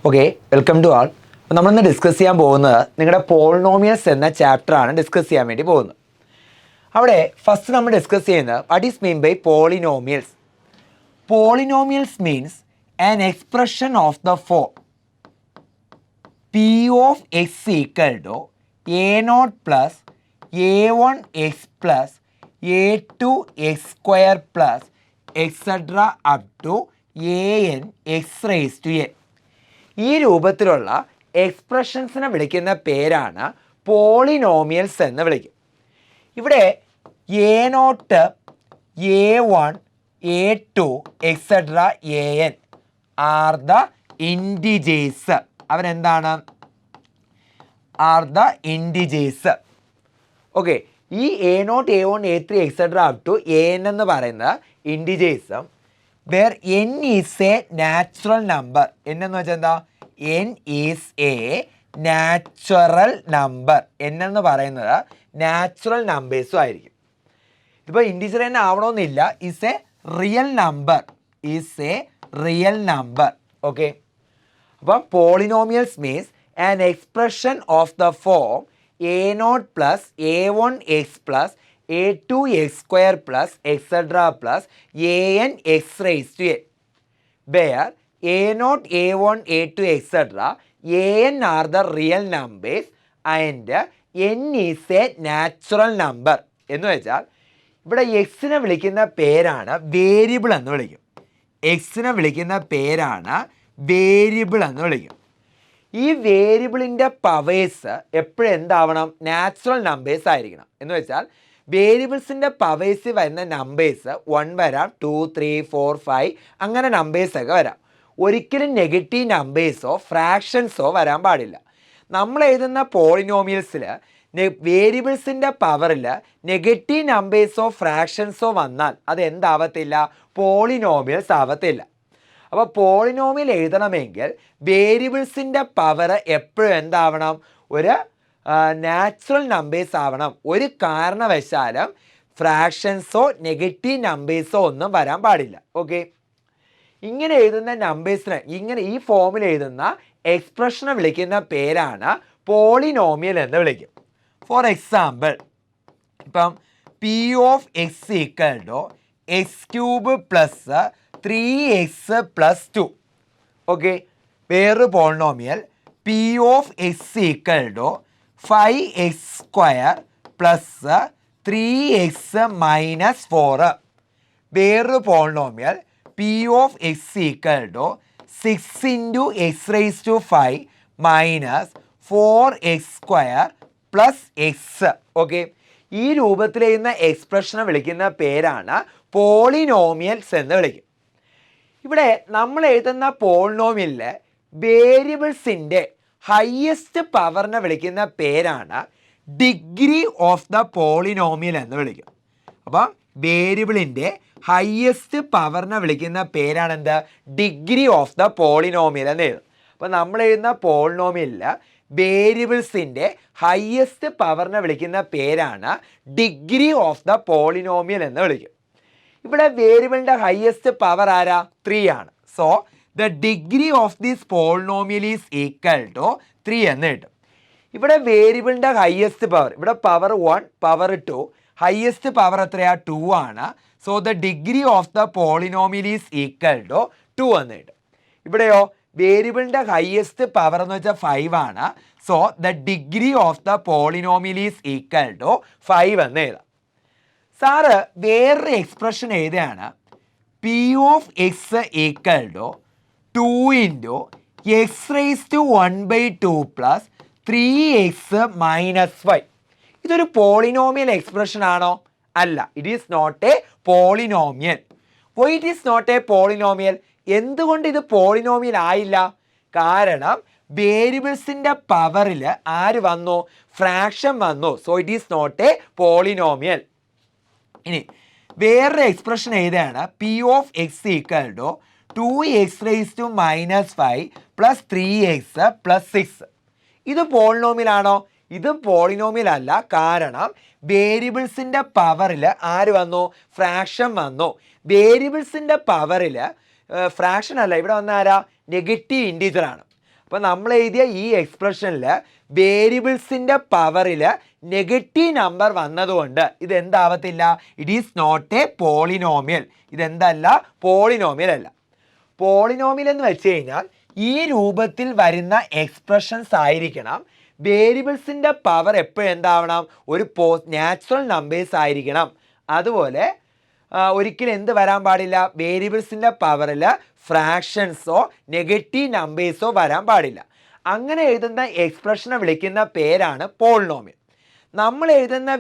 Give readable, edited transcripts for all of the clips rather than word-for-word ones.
Okay, welcome to ആൾ. നമ്മളിന്ന് discuss ചെയ്യാൻ പോകുന്നത് നിങ്ങളുടെ പോളിനോമിയൽസ് എന്ന ചാപ്റ്ററാണ് ഡിസ്കസ് ചെയ്യാൻ വേണ്ടി പോകുന്നത്. അവിടെ ഫസ്റ്റ് നമ്മൾ ഡിസ്കസ് ചെയ്യുന്നത് what is mean by polynomials. Polynomials means an expression of the form p of x equal to a not plus a one x plus a two x square plus etcetera up to a n x raise to n. ഈ രൂപത്തിലുള്ള എക്സ്പ്രഷൻസിനെ വിളിക്കുന്ന പേരാണ് polynomials എന്ന് വിളിക്കും. ഇവിടെ a not, a one, a two etcetera a n are the integers. അവരെന്താണ്? Are the integers. Okay, ഈ A not, a one, a three etcetera up to a n എന്ന് പറയുന്ന ഇൻഡിജേഴ്സും where n is a natural number. N എന്ന് വെച്ചാൽ എന്താ? N is a natural number. N എന്ന് പറയുന്നത് നാച്ചുറൽ നമ്പേഴ്സും ആയിരിക്കും. ഇതിപ്പോൾ ഇൻഡിജർ തന്നെ ആവണമെന്നില്ല. Is a real number. Is a real number. Okay, അപ്പം polynomials means an expression of the form a not plus a one x plus a two x square plus etcetera plus A n x raise to n, where a not, a one, a two etcetera a n are the real numbers and n is a natural number. എന്ന് വെച്ചാൽ ഇവിടെ എക്സിനെ വിളിക്കുന്ന പേരാണ് variable എന്ന് വിളിക്കും. എക്സിനെ വിളിക്കുന്ന പേരാണ് variable എന്ന് വിളിക്കും. ഈ വേരിയബിളിൻ്റെ പവേഴ്സ് എപ്പോഴും എന്താവണം? നാച്ചുറൽ നമ്പേഴ്സ് ആയിരിക്കണം. എന്ന് വെച്ചാൽ വേരിയബിൾസിൻ്റെ പവേഴ്സ് വരുന്ന നമ്പേഴ്സ് 1 വരാം, 2, 3, 4, 5 അങ്ങനെ നമ്പേഴ്സൊക്കെ വരാം. ഒരിക്കലും നെഗറ്റീവ് നമ്പേഴ്സോ ഫ്രാക്ഷൻസോ വരാൻ പാടില്ല. നമ്മൾ എഴുതുന്ന പോളിനോമിയൽസിൽ വേരിയബിൾസിൻ്റെ പവറിൽ നെഗറ്റീവ് നമ്പേഴ്സോ ഫ്രാക്ഷൻസോ വന്നാൽ അത് എന്താവത്തില്ല? പോളിനോമിയൽസ് ആവത്തില്ല. അപ്പോൾ പോളിനോമിയൽ എഴുതണമെങ്കിൽ വേരിയബിൾസിൻ്റെ പവർ എപ്പോഴും എന്താവണം? ഒരു നാച്ചുറൽ നമ്പേഴ്സ് ആവണം. ഒരു കാരണവശാലും ഫ്രാക്ഷൻസോ നെഗറ്റീവ് നമ്പേഴ്സോ ഒന്നും വരാൻ പാടില്ല. ഓക്കെ, ഇങ്ങനെ എഴുതുന്ന നമ്പേഴ്സിനെ, ഇങ്ങനെ ഈ ഫോമിൽ എഴുതുന്ന എക്സ്പ്രഷനെ വിളിക്കുന്ന പേരാണ് പോളിനോമിയൽ എന്ന് വിളിക്കും. ഫോർ എക്സാമ്പിൾ, ഇപ്പം p of x equal to x cube plus 3x plus 2. Okay, വേറൊരു polynomial p of x equal to 5x square plus 3x minus 4. വേറൊരു polynomial p of x equal to 6 into x raise to 5 minus 4x square plus x. Okay, ഈ രൂപത്തിലെഴുതുന്ന എക്സ്പ്രഷനെ വിളിക്കുന്ന പേരാണ് polynomials എന്ന് വിളിക്കും. ഇവിടെ നമ്മൾ എഴുതുന്ന പോളിനോമിയലിൽ വേരിയബിൾസിൻ്റെ ഹയസ്റ്റ് പവറിനെ വിളിക്കുന്ന പേരാണ് ഡിഗ്രി ഓഫ് ദ പോളിനോമിയൽ എന്ന് വിളിക്കും. അപ്പം വേരിയബിളിൻ്റെ ഹയസ്റ്റ് പവറിനെ വിളിക്കുന്ന പേരാണ് എന്ത്? ഡിഗ്രി ഓഫ് ദ പോളിനോമിയൽ എന്ന് എഴുതും. അപ്പോൾ നമ്മൾ എഴുതുന്ന പോളിനോമിയലിൽ വേരിയബിൾസിൻ്റെ ഹയസ്റ്റ് പവറിനെ വിളിക്കുന്ന പേരാണ് ഡിഗ്രി ഓഫ് ദ പോളിനോമിയൽ എന്ന് വിളിക്കും. ഇവിടെ വേരിയബിളിൻ്റെ ഹയസ്റ്റ് പവർ ആരാ? 3 ആണ്. So the degree of this polynomial is equal to 3 എന്ന് കിട്ടും. ഇവിടെ വേരിയബിളിൻ്റെ ഹയസ്റ്റ് പവർ, ഇവിടെ പവർ 1, പവർ 2, ഹയസ്റ്റ് പവർ എത്രയാണ്? 2 ആണ്. So the degree of the polynomial is equal to 2 എന്ന് കിട്ടും. ഇവിടെയോ വേരിയബിളിൻ്റെ ഹയസ്റ്റ് പവർ എന്ന് വെച്ചാൽ 5 ആണ്. So the degree of the polynomial is equal to 5 എന്ന് എഴുതാം. സാറ് വേറൊരു എക്സ്പ്രഷൻ എഴുതുകയാണ്. P of x equal to 2 into x raise to 1/2 plus 3x minus 5. ഇതൊരു പോളിനോമിയൽ എക്സ്പ്രഷൻ ആണോ? അല്ല, it is not a polynomial. Why it is not a polynomial? എന്തുകൊണ്ട് ഇത് polynomial ആയില്ല? കാരണം വേരിയബിൾസിൻ്റെ പവറിൽ ആര് വന്നു? ഫ്രാക്ഷൻ വന്നു. So it is not a polynomial. ഇനി വേറൊരു എക്സ്പ്രഷൻ എഴുതുകയാണ്. P of x equal to 2x raise to minus 5 plus 3x plus 6. ഇത് പോളിനോമിയൽ ആണോ? ഇത് പോളിനോമിയൽ അല്ല. കാരണം വേരിയബിൾസിൻ്റെ പവറിൽ ആര് വന്നു? ഫ്രാക്ഷൻ വന്നു. വേരിയബിൾസിൻ്റെ പവറിൽ ഫ്രാക്ഷൻ അല്ല, ഇവിടെ വന്ന ആരാ? നെഗറ്റീവ് ഇൻറ്റീജറാണ്. അപ്പോൾ നമ്മൾ എഴുതിയ ഈ എക്സ്പ്രഷനിൽ വേരിയബിൾസിൻ്റെ പവറിൽ നെഗറ്റീവ് നമ്പർ വന്നതുകൊണ്ട് ഇതെന്താവത്തില്ല, it is not a polynomial. ഇതെന്തല്ല, പോളിനോമിയൽ അല്ല. പോളിനോമിയൽ എന്ന് വെച്ച് കഴിഞ്ഞാൽ ഈ രൂപത്തിൽ വരുന്ന എക്സ്പ്രഷൻസ് ആയിരിക്കണം. വേരിയബിൾസിൻ്റെ പവർ എപ്പോഴും എന്താവണം, ഒരു നാച്ചുറൽ നമ്പേഴ്സ് ആയിരിക്കണം. അതുപോലെ ഒരിക്കലും എന്ത് വരാൻ പാടില്ല, വേരിയബിൾസിൻ്റെ പവറിൽ ഫ്രാക്ഷൻസോ നെഗറ്റീവ് നമ്പേഴ്സോ വരാൻ പാടില്ല. അങ്ങനെ എഴുതുന്ന എക്സ്പ്രഷനെ വിളിക്കുന്ന പേരാണ് പോളിനോമിയൽ. നമ്മൾ എഴുതുന്ന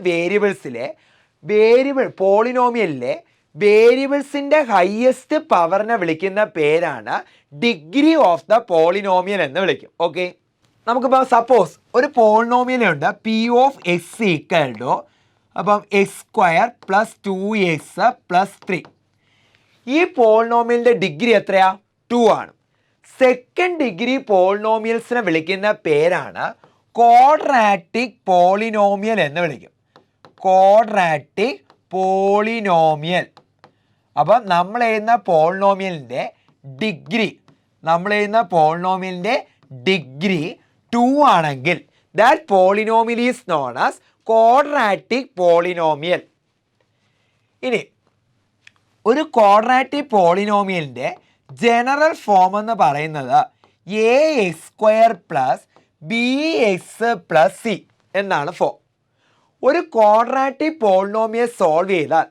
പോളിനോമിയലിലെ വേരിയബിൾസിൻ്റെ ഹയസ്റ്റ് പവറിനെ വിളിക്കുന്ന പേരാണ് ഡിഗ്രി ഓഫ് ദ പോളിനോമിയൽ എന്ന് വിളിക്കും. ഓക്കെ, നമുക്കിപ്പോൾ സപ്പോസ് ഒരു പോളിനോമിയലുണ്ട് p of x equal to അപ്പം x square plus 2x plus 3. ഈ പോളിനോമിയലിൻ്റെ ഡിഗ്രി എത്രയാ, 2 ആണ്. സെക്കൻഡ് ഡിഗ്രി പോളിനോമിയൽസിനെ വിളിക്കുന്ന പേരാണ് ക്വാഡ്രാറ്റിക് പോളിനോമിയൽ എന്ന് വിളിക്കും. Quadratic polynomial. അപ്പം നമ്മൾ എഴുതുന്ന പോളിനോമിയലിൻ്റെ ഡിഗ്രി 2 ആണെങ്കിൽ that polynomial is known as quadratic polynomial. ഇനി ഒരു ക്വാഡ്രാറ്റിക് പോളിനോമിയലിൻ്റെ ജനറൽ ഫോം എന്ന് പറയുന്നത് A X square plus b X plus C എന്നാണ് ഫോം. ഒരു ക്വാഡ്രാറ്റിക് പോളിനോമിയൽ സോൾവ് ചെയ്താൽ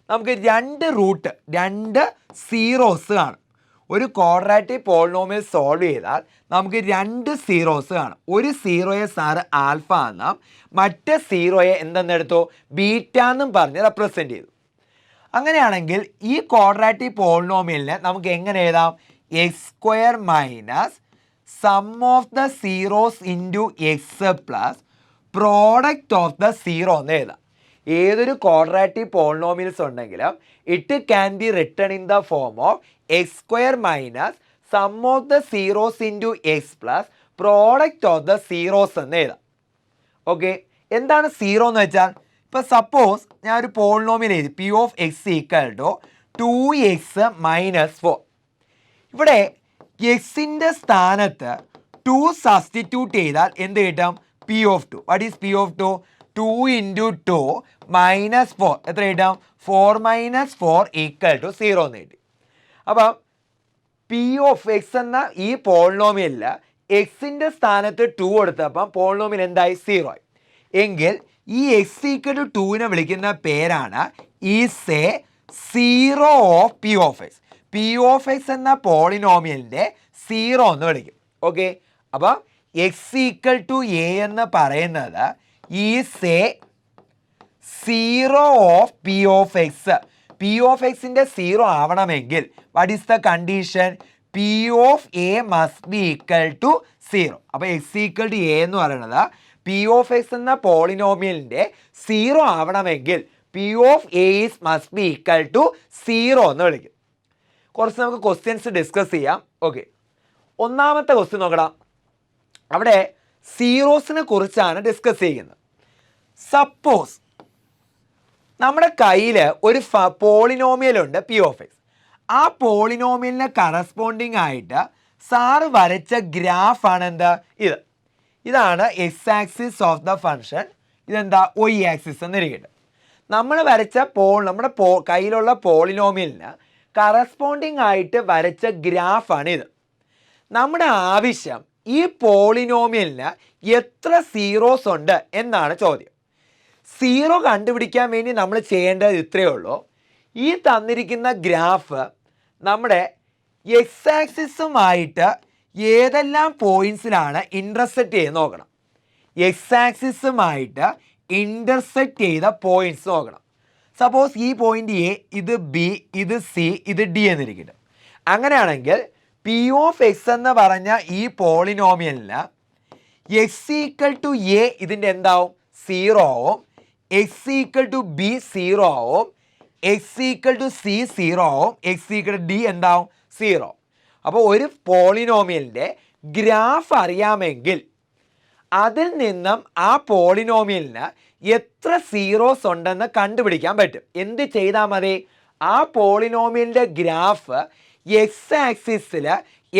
നമുക്ക് രണ്ട് സീറോസ് കാണും. ഒരു ക്വാഡ്രാറ്റിക് പോളിനോമിയൽ സോൾവ് ചെയ്താൽ നമുക്ക് 2 സീറോസ് കാണും. ഒരു സീറോയെ സാറ് ആൽഫ എന്നും മറ്റേ സീറോയെ എന്തെന്നെടുത്തു, ബീറ്റ എന്നും പറഞ്ഞ് റെപ്രസെൻ്റ് ചെയ്തു. അങ്ങനെയാണെങ്കിൽ ഈ ക്വാഡ്രാറ്റിക് പോളിനോമിയലിനെ നമുക്ക് എങ്ങനെ എഴുതാം, X square minus sum of the zeros into X plus product of the zero എന്ന് എഴുതാം. ഏതൊരു ക്വാഡ്രാറ്റിക് പോളിനോമിയൽസ് ഉണ്ടെങ്കിലും it can be written in the form of X square minus sum of the zeros into X plus product of the zeros എന്ന് എഴുതാം. Okay, എന്താണ് zero എന്ന് വെച്ചാൽ, ഇപ്പോൾ സപ്പോസ് ഞാൻ ഒരു പോളിനോമിയൽ എഴുതി p of x equal to 2x minus 4. ഇവിടെ എക്സിൻ്റെ സ്ഥാനത്ത് 2 സബ്സ്റ്റിറ്റ്യൂട്ട് ചെയ്താൽ എന്ത് കിട്ടും, p of 2. What is p of 2? 2 into 2 minus 4 എത്ര കിട്ടും, 4 മൈനസ് 4 ഈക്വൽ ടു 0 എന്ന് കിട്ടി. അപ്പം പി ഓഫ് എക്സ് എന്ന ഈ പോളിനോമിയലിൽ എക്സിൻ്റെ സ്ഥാനത്ത് 2 കൊടുത്തപ്പം പോളിനോമിയൽ എന്തായി, 0 ആയി. എങ്കിൽ ഈ എക്സ് ഈക്വൽ ടു 2നെ വിളിക്കുന്ന പേരാണ് is a zero of p of x. P of X എന്ന പോളിനോമിയലിൻ്റെ 0 എന്ന് വിളിക്കും. ഓക്കെ, അപ്പം എക്സ് ഈക്വൽ ടു എ എന്ന് പറയുന്നത് is a zero of p of x. P of എക്സിൻ്റെ 0 ആവണമെങ്കിൽ what is the condition, p of a must be equal to 0. അപ്പോൾ എക്സ് ഈക്വൽ ടു എ എന്ന് പറയുന്നത് പി ഓഫ് എക്സ് എന്ന പോളിനോമിയലിൻ്റെ 0 ആവണമെങ്കിൽ p of a is must be equal to 0 എന്ന് വിളിക്കും. കുറച്ച് നമുക്ക് ക്വസ്റ്റ്യൻസ് ഡിസ്കസ് ചെയ്യാം. ഓക്കെ, ഒന്നാമത്തെ ക്വസ്റ്റ്യൻ നോക്കണം. അവിടെ സീറോസിനെ കുറിച്ചാണ് ഡിസ്കസ് ചെയ്യുന്നത്. സപ്പോസ് നമ്മുടെ കയ്യിൽ ഒരു പോളിനോമിയലുണ്ട് പി ഓഫ് എക്സ്. ആ പോളിനോമിയലിന് കറസ്പോണ്ടിങ് ആയിട്ട് സാറ് വരച്ച ഗ്രാഫാണ് എന്താ, ഇതാണ് X axis of the function. ഇതെന്താ, വൈ ആക്സിസ് എന്നിരിക്കട്ടെ. നമ്മൾ വരച്ച നമ്മുടെ കയ്യിലുള്ള പോളിനോമിയലിന് കറസ്പോണ്ടിങ് ആയിട്ട് വരച്ച ഗ്രാഫാണ് ഇത്. നമ്മുടെ ആവശ്യം ഈ പോളിനോമിയലിന് എത്ര സീറോസ് ഉണ്ട് എന്നാണ് ചോദ്യം. 0 കണ്ടുപിടിക്കാൻ വേണ്ടി നമ്മൾ ചെയ്യേണ്ടത് ഇത്രയേ ഉള്ളൂ. ഈ തന്നിരിക്കുന്ന ഗ്രാഫ് നമ്മുടെ എക്സ് ആക്സിസുമായിട്ട് ഏതെല്ലാം പോയിൻറ്റ്സിലാണ് ഇൻ്റർസെക്റ്റ് ചെയ്ത് നോക്കണം. എക്സ് ആക്സിസുമായിട്ട് ഇൻ്റർസെക്റ്റ് ചെയ്ത പോയിൻറ്റ്സ് നോക്കണം. സപ്പോസ് ഈ പോയിൻ്റ് എ, ഇത് ബി, ഇത് സി, ഇത് ഡി എന്നിരിക്കട്ടെ. അങ്ങനെയാണെങ്കിൽ പി ഓഫ് എക്സ് എന്ന് പറഞ്ഞ ഈ പോളിനോമിയലിന് എക്സ് ഈക്വൽ ടു എ ഇതിൻ്റെ എന്താവും, 0 ആവും. എക്സ് ഈക്വൽ ടു ബി 0 ആവും. എക്സ് ഈക്വൽ ടു സി 0 ആവും. എക്സ് ഈക്വൽ ടു ഡി എന്താവും, 0. അപ്പോൾ ഒരു പോളിനോമിയലിൻ്റെ ഗ്രാഫ് അറിയാമെങ്കിൽ അതിൽ നിന്നും ആ പോളിനോമിയലിന് എത്ര സീറോസ് ഉണ്ടെന്ന് കണ്ടുപിടിക്കാൻ പറ്റും. എന്ത് ചെയ്താൽ മതി, ആ പോളിനോമിയലിൻ്റെ ഗ്രാഫ് എക്സ് ആക്സിസിൽ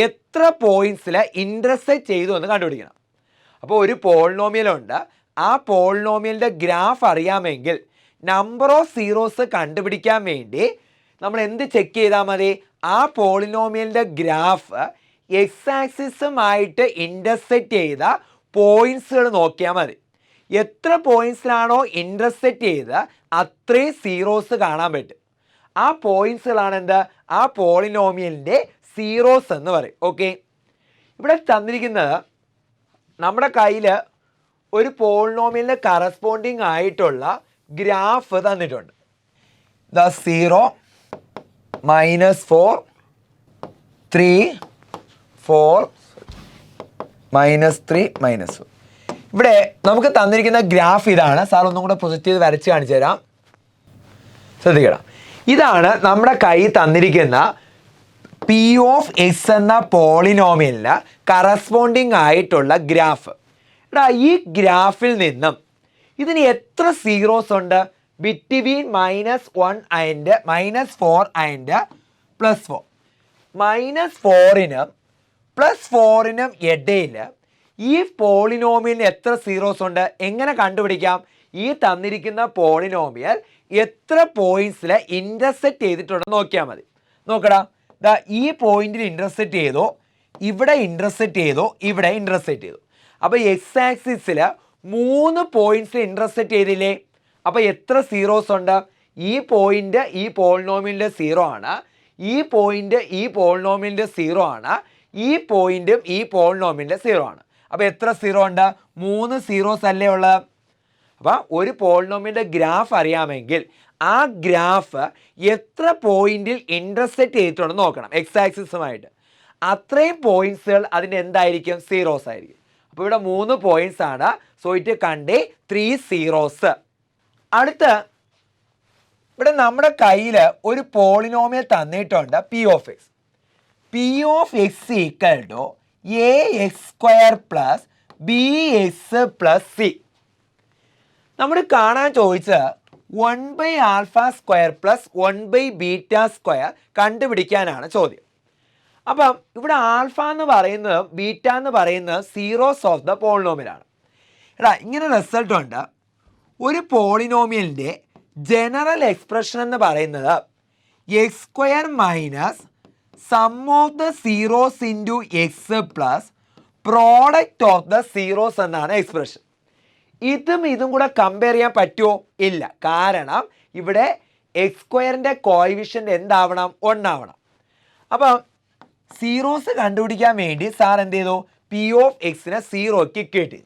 എത്ര പോയിന്റ്സിൽ ഇൻ്റർസെക്റ്റ് ചെയ്തു എന്ന് കണ്ടുപിടിക്കണം. അപ്പോൾ ഒരു പോളിനോമിയലുണ്ട്, ആ പോളിനോമിയലിൻ്റെ ഗ്രാഫ് അറിയാമെങ്കിൽ നമ്പർ ഓഫ് സീറോസ് കണ്ടുപിടിക്കാൻ വേണ്ടി നമ്മൾ എന്ത് ചെക്ക് ചെയ്താൽ മതി? ആ പോളിനോമിയലിൻ്റെ ഗ്രാഫ് എക്സ് ആക്സിസുമായിട്ട് ഇൻ്റർസെക്റ്റ് ചെയ്ത പോയിൻറ്റ്സുകൾ നോക്കിയാൽ മതി. എത്ര പോയിൻറ്റ്സിലാണോ ഇൻ്റർസെക്റ്റ് ചെയ്ത് അത്രയും സീറോസ് കാണാൻ പറ്റും. ആ പോയിൻറ്റ്സുകളാണ് എന്ത്? ആ പോളിനോമിയലിൻ്റെ സീറോസ് എന്ന് പറയും. ഓക്കെ, ഇവിടെ തന്നിരിക്കുന്നത് നമ്മുടെ കയ്യിൽ ഒരു പോളിനോമിയലിന് കറസ്പോണ്ടിങ് ആയിട്ടുള്ള ഗ്രാഫ് തന്നിട്ടുണ്ട്. 0, -4, 3, 4, -3, -4. ഇവിടെ നമുക്ക് തന്നിരിക്കുന്ന ഗ്രാഫ് ഇതാണ്. സാർ ഒന്നും കൂടെ പ്രൊജക്റ്റ് ചെയ്ത് വരച്ച് കാണിച്ചു തരാം. ശ്രദ്ധിക്കണം, ഇതാണ് നമ്മുടെ കൈ തന്നിരിക്കുന്ന പി ഓഫ് എക്സ് എന്ന പോളിനോമിയലിന് കറസ്പോണ്ടിങ് ആയിട്ടുള്ള ഗ്രാഫ്. എടാ, ഈ ഗ്രാഫിൽ നിന്നും ഇതിന് എത്ര സീറോസ് ഉണ്ട്? Between -1 and -4 and +4. -4നും +4നും ഇടയിൽ ഈ പോളിനോമിയലിന് എത്ര സീറോസ് ഉണ്ട്? എങ്ങനെ കണ്ടുപിടിക്കാം? ഈ തന്നിരിക്കുന്ന പോളിനോമിയൽ എത്ര പോയിന്റ്സിൽ ഇൻ്റർസെക്റ്റ് ചെയ്തിട്ടുണ്ടെന്ന് നോക്കിയാൽ മതി. നോക്കടാ, ഈ പോയിന്റിൽ ഇൻ്റർസെക്റ്റ് ചെയ്തോ, ഇവിടെ ഇൻ്റർസെക്റ്റ് ചെയ്തോ, ഇവിടെ ഇൻ്റർസെക്റ്റ് ചെയ്തു. അപ്പോൾ എക്സ് ആക്സിസിൽ 3 പോയിന്റ്സിൽ ഇൻ്റർസെക്റ്റ് ചെയ്തില്ലേ? അപ്പോൾ എത്ര സീറോസ് ഉണ്ട്? ഈ പോയിന്റ് ഈ പോളിനോമിയലിൻ്റെ 0 ആണ്, ഈ പോയിന്റ് ഈ പോളിനോമിയലിൻ്റെ 0 ആണ്, ഈ പോയിന്റും ഈ പോളിനോമിയലിൻ്റെ 0 ആണ്. അപ്പോൾ എത്ര സീറോ ഉണ്ട്? 3 സീറോസ് അല്ലേ ഉള്ളത്. അപ്പോൾ ഒരു പോളിനോമിയലിൻ്റെ ഗ്രാഫ് അറിയാമെങ്കിൽ ആ ഗ്രാഫ് എത്ര പോയിന്റിൽ ഇൻ്റർസെക്റ്റ് ചെയ്തിട്ടുണ്ടെന്ന് നോക്കണം എക്സ് ആക്സിസുമായിട്ട്. അത്രയും പോയിന്റ്സുകൾ അതിൻ്റെ എന്തായിരിക്കും? സീറോസ് ആയിരിക്കും. അപ്പോൾ ഇവിടെ 3 പോയിന്റ്സ് ആണ്. സോ ഇറ്റ് കണ്ടേ 3 സീറോസ്. അടുത്ത് ഇവിടെ നമ്മുടെ കയ്യിൽ ഒരു പോളിനോമിയൽ തന്നിട്ടുണ്ട് p of x. P of x equal to ax² plus bx+c. നമ്മൾ കാണാൻ ചോദിച്ചത് 1/α² പ്ലസ് 1/β² കണ്ടുപിടിക്കാനാണ് ചോദ്യം. അപ്പം ഇവിടെ ആൽഫ എന്ന് പറയുന്നത് ബീറ്റ എന്ന് പറയുന്നത് സീറോസ് ഓഫ് ദ പോളിനോമിയലാണ്. എടാ, ഇങ്ങനെ റിസൾട്ട് ഉണ്ട്. ഒരു പോളിനോമിയലിൻ്റെ ജനറൽ എക്സ്പ്രഷൻ എന്ന് പറയുന്നത് x² minus sum of the zeros into X plus product of the zeros എന്നാണ് എക്സ്പ്രഷൻ. ഇതും കൂടെ കമ്പയർ ചെയ്യാൻ പറ്റുമോ? ഇല്ല. കാരണം ഇവിടെ x² കോഎഫിഷ്യൻ്റ് എന്താവണം? 1 ആവണം. അപ്പം സീറോസ് കണ്ടുപിടിക്കാൻ വേണ്ടി സാർ എന്ത് ചെയ്തു? പി ഓഫ് എക്സിനെ 0ക്ക് കിട്ടി.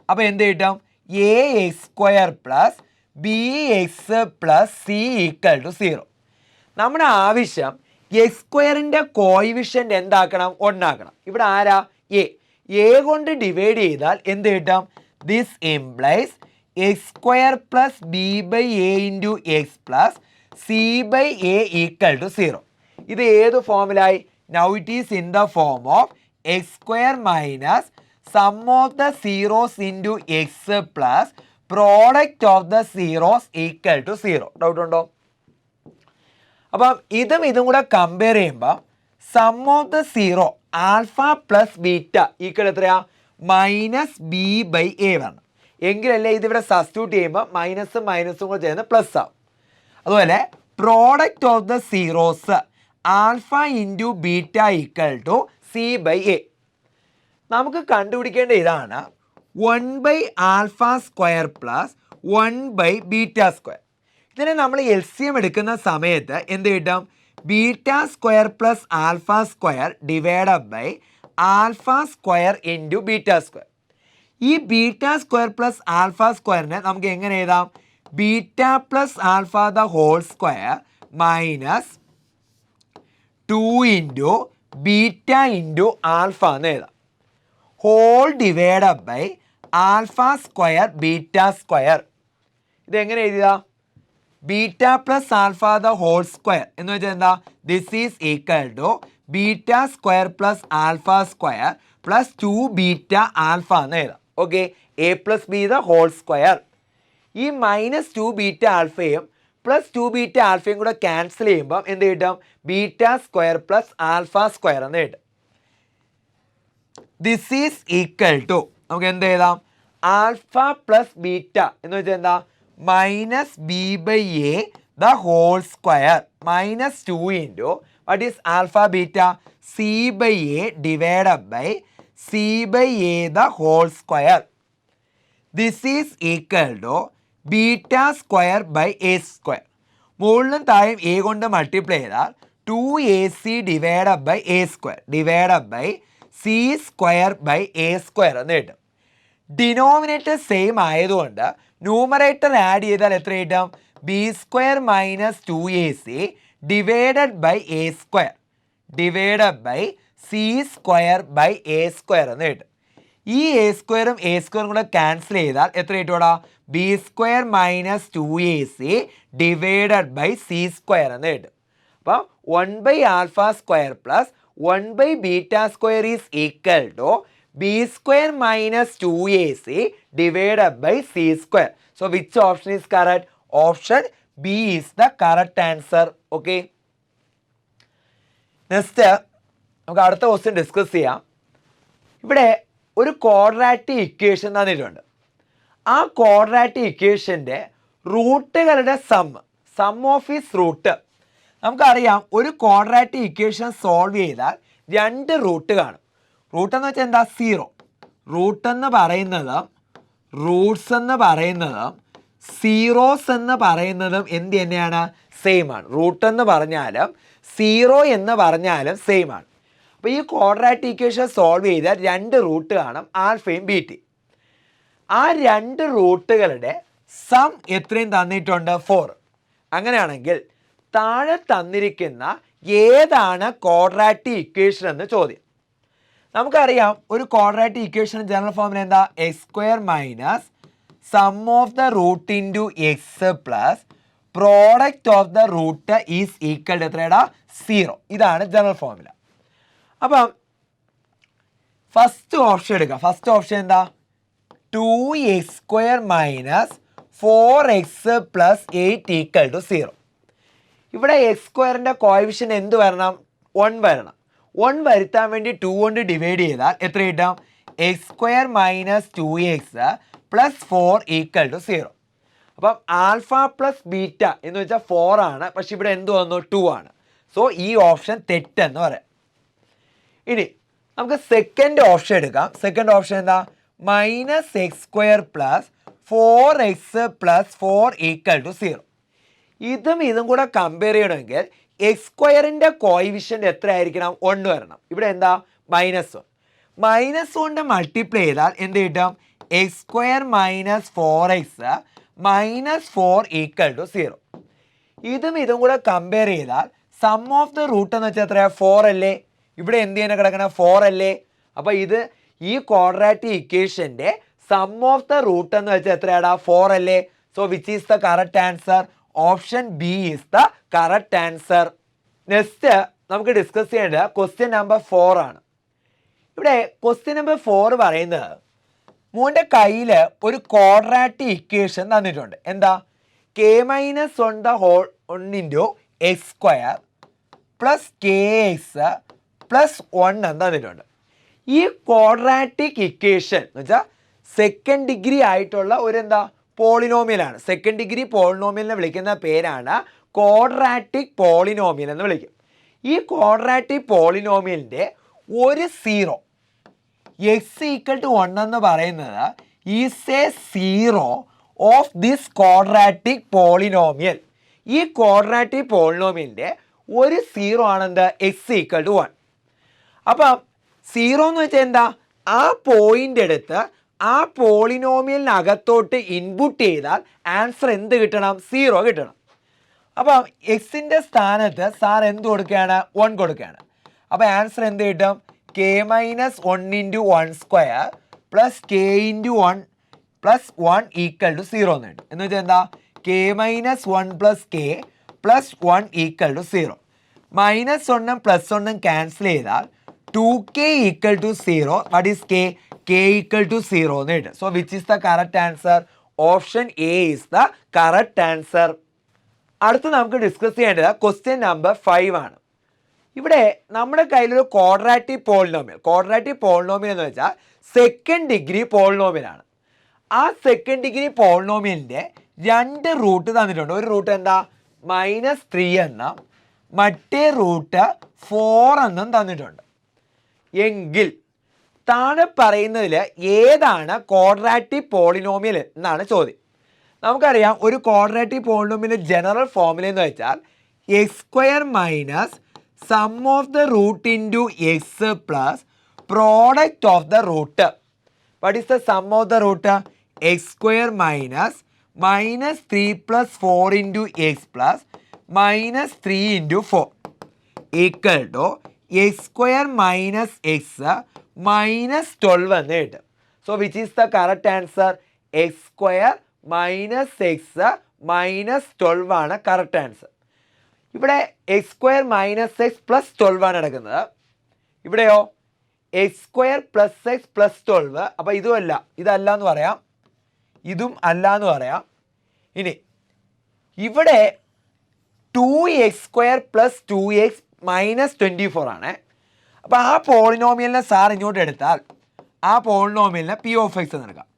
അപ്പോൾ എന്ത് കിട്ടും? ax² plus bx+c equal to 0. നമ്മുടെ ആവശ്യം x² കോഎഫിഷ്യൻ്റ് എന്താക്കണം? 1 ആക്കണം. ഇവിടെ ആരാ? എ കൊണ്ട് ഡിവൈഡ് ചെയ്താൽ എന്ത് കിട്ടും? This implies x² plus b/a into X plus c/a equal to 0. ഇത് ഏത് ഫോമിലായി? Now it is in the form of x² minus sum of the zeros into x plus product of the zeros equal to 0. Doubt ഉണ്ടോ? അപ്പം ഇതും കൂടെ compare ചെയ്യുമ്പോൾ sum of the zero alpha plus beta equal എത്രയാ? -b/a ആണ്. എങ്കിലല്ലേ ഇതിവിടെ substitute ചെയ്യുമ്പോൾ മൈനസും കൂടെ ചെയ്യുന്നത് പ്ലസ് ആവും. അതുപോലെ product of the zeros alpha into beta equal to c/a. നമുക്ക് കണ്ടുപിടിക്കേണ്ട ഇതാണ് 1/α² പ്ലസ് 1/β². ഇതിനെ നമ്മൾ LCM എടുക്കുന്ന സമയത്ത് എന്ത് കിട്ടും? β² പ്ലസ് α² ഡിവൈഡഡ് ബൈ α² ഇൻറ്റു β². ഈ β² പ്ലസ് α² നമുക്ക് എങ്ങനെ എഴുതാം? Beta plus alpha the whole square minus 2 into beta into alpha എന്ന് എഴുതാം. Whole divided by α² β². ഇതെങ്ങനെ എഴുതുക? Beta plus alpha the whole square എന്ന് വെച്ചാൽ എന്താ? This is equal to β² plus α² plus 2 beta alpha എന്ന് എഴുതാം. Okay, a plus B the whole square. ഈ -2 ബീറ്റ ആൽഫയും പ്ലസ് 2 ബീറ്റ ആൽഫയും കൂടെ ക്യാൻസൽ ചെയ്യുമ്പം എന്ത് കിട്ടും? β² പ്ലസ് α² എന്ന് കിട്ടും. ദിസ് ഈസ് ഈക്വൽ ടു നമുക്ക് എന്ത് എഴുതാം ആൽഫ പ്ലസ് ബീറ്റ എന്ന് വെച്ചാൽ എന്താ minus b by a the whole square minus 2 into what is alpha beta c by a divided by c by a the whole square. This is equal to beta square by A square. മുകളിലും താഴെയും a കൊണ്ട് multiply ചെയ്താൽ 2ac divided by A square divided by C square by A square എന്ന് കിട്ടും. Denominator same ആയതുകൊണ്ട് numerator add ചെയ്താൽ എത്ര കിട്ടും b square minus 2ac divided by A square divided by C square by A square എന്ന് കിട്ടും. ഈ A സ്ക്വയറും കൂടെ ക്യാൻസൽ ചെയ്താൽ എത്ര കിട്ടൂടാ B square minus 2ac divided by C square എന്ന് കിട്ടും. അപ്പം 1 by alpha square plus 1 by beta square is equal to B square minus 2ac divided by C square. So which option is correct? Option B is the correct answer. Okay, next നമുക്ക് അടുത്ത question discuss ചെയ്യാം. ഇവിടെ ഒരു quadratic equation തന്നിട്ടുണ്ട്. ആ quadratic ഇക്വേഷൻ്റെ റൂട്ടുകളുടെ sum of is root. നമുക്കറിയാം ഒരു ക്വാഡ്രാറ്റിക് ഇക്വേഷൻ സോൾവ് ചെയ്താൽ 2 റൂട്ട് കാണും. റൂട്ട് എന്ന് വെച്ചാൽ എന്താ സീറോ. റൂട്ട് എന്ന് പറയുന്നതും റൂട്ട്സ് എന്ന് പറയുന്നതും സീറോസ് എന്ന് പറയുന്നതും എന്ത് തന്നെയാണ് സെയിം ആണ്. റൂട്ട് എന്ന് പറഞ്ഞാലും സീറോ എന്ന് പറഞ്ഞാലും സെയിം ആണ്. അപ്പോൾ ഈ ക്വാഡ്രാറ്റിക് ഇക്വേഷൻ സോൾവ് ചെയ്താൽ 2 റൂട്ട് കാണും ആൽഫയും ബീറ്റയും. ആ 2 റൂട്ടുകളുടെ സം എത്രയും തന്നിട്ടുണ്ട് 4. അങ്ങനെയാണെങ്കിൽ താഴെ തന്നിരിക്കുന്ന ഏതാണ് ക്വാഡ്രാറ്റിക് ഇക്വേഷൻ എന്ന് ചോദ്യം. നമുക്കറിയാം ഒരു ക്വാഡ്രാറ്റിക് ഇക്വേഷൻ ജനറൽ ഫോമിൽ എന്താ X square minus sum of the root into X plus product of the root is equal to എത്രയാടാ 0. ഇതാണ് ജനറൽ ഫോർമുല. അപ്പം ഫസ്റ്റ് ഓപ്ഷൻ എടുക്കാം. ഫസ്റ്റ് ഓപ്ഷൻ എന്താ 2x square minus 4x plus 8 equal to 0. ഇവിടെ X സ്ക്വയറിൻ്റെ coefficient എന്ത് വരണം 1 വരണം. 1 വരുത്താൻ വേണ്ടി 2 കൊണ്ട് ഡിവൈഡ് ചെയ്താൽ എത്ര കിട്ടും x square minus 2x plus 4 equal to 0. അപ്പം ആൽഫ പ്ലസ് ബീറ്റ എന്ന് വെച്ചാൽ 4 ആണ്, പക്ഷെ ഇവിടെ എന്ത് വന്നു 2 ആണ്. സോ ഈ ഓപ്ഷൻ തെറ്റെന്ന് പറയാം. ഇനി നമുക്ക് സെക്കൻഡ് ഓപ്ഷൻ എടുക്കാം. സെക്കൻഡ് ഓപ്ഷൻ എന്താ minus x square plus 4x plus 4 equal to 0. ഇതും കൂടെ കമ്പയർ ചെയ്യണമെങ്കിൽ എക്സ് സ്ക്വയറിൻ്റെ കോഎഫിഷ്യന്റ് എത്ര ആയിരിക്കണം 1 വരണം. ഇവിടെ എന്താ -1. -1 മൾട്ടിപ്ലൈ ചെയ്താൽ എന്ത് കിട്ടും x square minus 4x minus 4 equal to 0. ഇതും കൂടെ കമ്പയർ ചെയ്താൽ സം ഓഫ് ദ റൂട്ട് എന്ന് വെച്ചാൽ എത്രയാണ് 4 അല്ലേ. ഇവിടെ എന്ത് ചെയ്യാൻ കിടക്കണം 4 അല്ലേ. അപ്പോൾ ഇത് ഈ ക്വാഡ്രാറ്റിക് ഇക്വേഷൻ്റെ സം ഓഫ് ദ റൂട്ട് എന്ന് വെച്ചാൽ എത്രയാടാ 4 അല്ലേ. So which is the correct answer? Option B is the correct answer. Next നമുക്ക് ഡിസ്കസ് ചെയ്യേണ്ടത് ക്വസ്റ്റ്യൻ നമ്പർ 4 ആണ്. ഇവിടെ ക്വസ്റ്റ്യൻ നമ്പർ 4 പറയുന്നത് മോൻ്റെ കയ്യിൽ ഒരു ക്വാഡ്രാറ്റിക് ഇക്വേഷൻ തന്നിട്ടുണ്ട്. എന്താ k-1 the whole 1 into x square plus kx plus 1 എന്ന് തന്നിട്ടുണ്ട്. ഈ ക്വാഡ്രാറ്റിക് ഇക്വേഷൻ എന്ന് വെച്ചാൽ സെക്കൻഡ് ഡിഗ്രി ആയിട്ടുള്ള ഒരു എന്താ പോളിനോമിയലാണ്. സെക്കൻഡ് ഡിഗ്രി പോളിനോമിയലിനെ വിളിക്കുന്ന പേരാണ് ക്വാഡ്രാറ്റിക് പോളിനോമിയൽ എന്ന് വിളിക്കും. ഈ ക്വാഡ്രാറ്റിക് പോളിനോമിയലിൻ്റെ ഒരു സീറോ എക്സ് ഈക്വൽ ടു 1 എന്ന് പറയുന്നത് is a zero of this quadratic polynomial. ഈ ക്വാഡ്രാറ്റിക് പോളിനോമിയലിൻ്റെ ഒരു സീറോ ആണെന്ത് എക്സ് ഈക്വൽ ടു 1. അപ്പം സീറോ എന്ന് വെച്ചാൽ എന്താ ആ പോയിന്റ് എടുത്ത് ആ പോളിനോമിയലിനകത്തോട്ട് ഇൻപുട്ട് ചെയ്താൽ ആൻസർ എന്ത് കിട്ടണം 0 കിട്ടണം. അപ്പം എക്സിൻ്റെ സ്ഥാനത്ത് സാർ എന്ത് കൊടുക്കുകയാണ് 1 കൊടുക്കുകയാണ്. അപ്പോൾ ആൻസർ എന്ത് കിട്ടും k-1 into 1 square plus k into 1 plus 1 equal to 0 എന്ന് കിട്ടും. എന്ന് വെച്ചാൽ എന്താ k-1 plus k plus 1 equal to 0. -1 plus 1 cancel ചെയ്താൽ 2k equal to 0. What is k? k equal to 0 എന്ന് കിട്ടും. So which is the correct answer? Option A is the correct answer. അടുത്ത് നമുക്ക് ഡിസ്കസ് ചെയ്യേണ്ടത് ക്വസ്റ്റ്യൻ നമ്പർ 5 ആണ്. ഇവിടെ നമ്മുടെ കയ്യിലൊരു ക്വാഡ്രാറ്റിക് പോളിനോമിയൽ എന്ന് വെച്ചാൽ സെക്കൻഡ് ഡിഗ്രി പോളിനോമിയലാണ്. ആ സെക്കൻഡ് ഡിഗ്രി പോളിനോമിയലിൻ്റെ 2 റൂട്ട് തന്നിട്ടുണ്ട്. ഒരു റൂട്ട് എന്താ -3 എന്നും മറ്റേ റൂട്ട് 4 എന്നും തന്നിട്ടുണ്ട്. എങ്കിൽ താഴെ പറയുന്നതിൽ ഏതാണ് ക്വാഡ്രാറ്റിക് പോളിനോമിയൽ എന്നാണ് ചോദ്യം. നമുക്കറിയാം ഒരു ക്വാഡ്രാറ്റിക് പോളിനോമിയൽ ജനറൽ ഫോർമുല എന്ന് വെച്ചാൽ x² - sum of the root into X plus product of the root. What is the sum of the root? x² - -3 + 4 into X plus -3 into 4 equal to x² - x -12 എന്ന് കിട്ടും. So which is the correct answer? x² - x -12 ആണ് correct answer. ഇവിടെ x² - x + 12 ആണ് എടുക്കുന്നത്. ഇവിടെയോ x² + x + 12. അപ്പോൾ ഇതല്ല എന്ന് പറയാം, ഇതും അല്ല എന്ന് പറയാം. ഇനി ഇവിടെ 2x² + 2x -24 ആണ്. അപ്പോൾ ആ പോളിനോമിയലിനെ സാർ ഇങ്ങോട്ട് എടുത്താൽ ആ പോളിനോമിയലിനെ p(x) എന്ന് എടുക്കാം.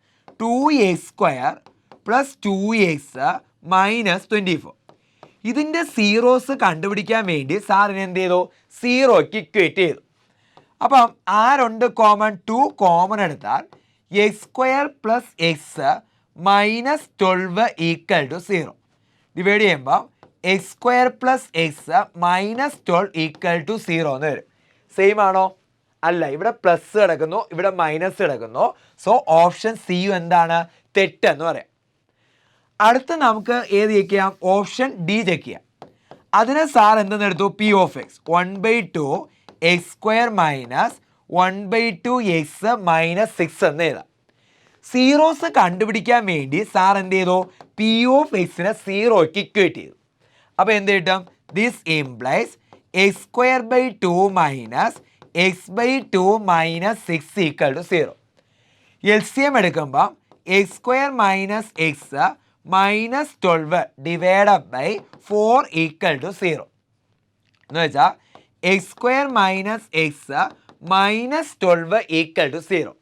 2x² + 2x -24. ഇതിൻ്റെ സീറോസ് കണ്ടുപിടിക്കാൻ വേണ്ടി സാറിന് എന്ത് ചെയ്തു? 0ക്ക് ഇക്വേറ്റ് ചെയ്തു. അപ്പം ആരുണ്ട് കോമൺ? 2 കോമൺ എടുത്താൽ x² + x -12 equal to 0. Divide ചെയ്യുമ്പോൾ x² + x -12 ഈക്വൽ ടു 0 എന്ന് വരും. സെയിം ആണോ? അല്ല, ഇവിടെ പ്ലസ് കിടക്കുന്നു, ഇവിടെ മൈനസ് കിടക്കുന്നു. സോ ഓപ്ഷൻ സി എന്താണ്? തെറ്റെന്ന് പറയാം. അടുത്ത് നമുക്ക് ഏത് ചെക്ക് ചെയ്യാം? ഓപ്ഷൻ ഡി ചെക്ക് ചെയ്യാം. അതിന് സാർ എന്തെന്നെടുത്തു? p(x) 1/2 x² - 1/2 x -6 എന്ന് എഴുതാം. സീറോസ് കണ്ടുപിടിക്കാൻ വേണ്ടി സാർ എന്ത് ചെയ്തു? p(x)നെ 0ക്ക് ഇക്വേറ്റ് ചെയ്തു. അപ്പോൾ എന്ത് കിട്ടും? This implies x²/2 - x/2 -6 equal to 0. LCM എടുക്കുമ്പോൾ x² - x -12 divided by 4 equal to 0 എന്ന് വെച്ചാൽ x² - x -12 ഈക്വൽ ടു 0.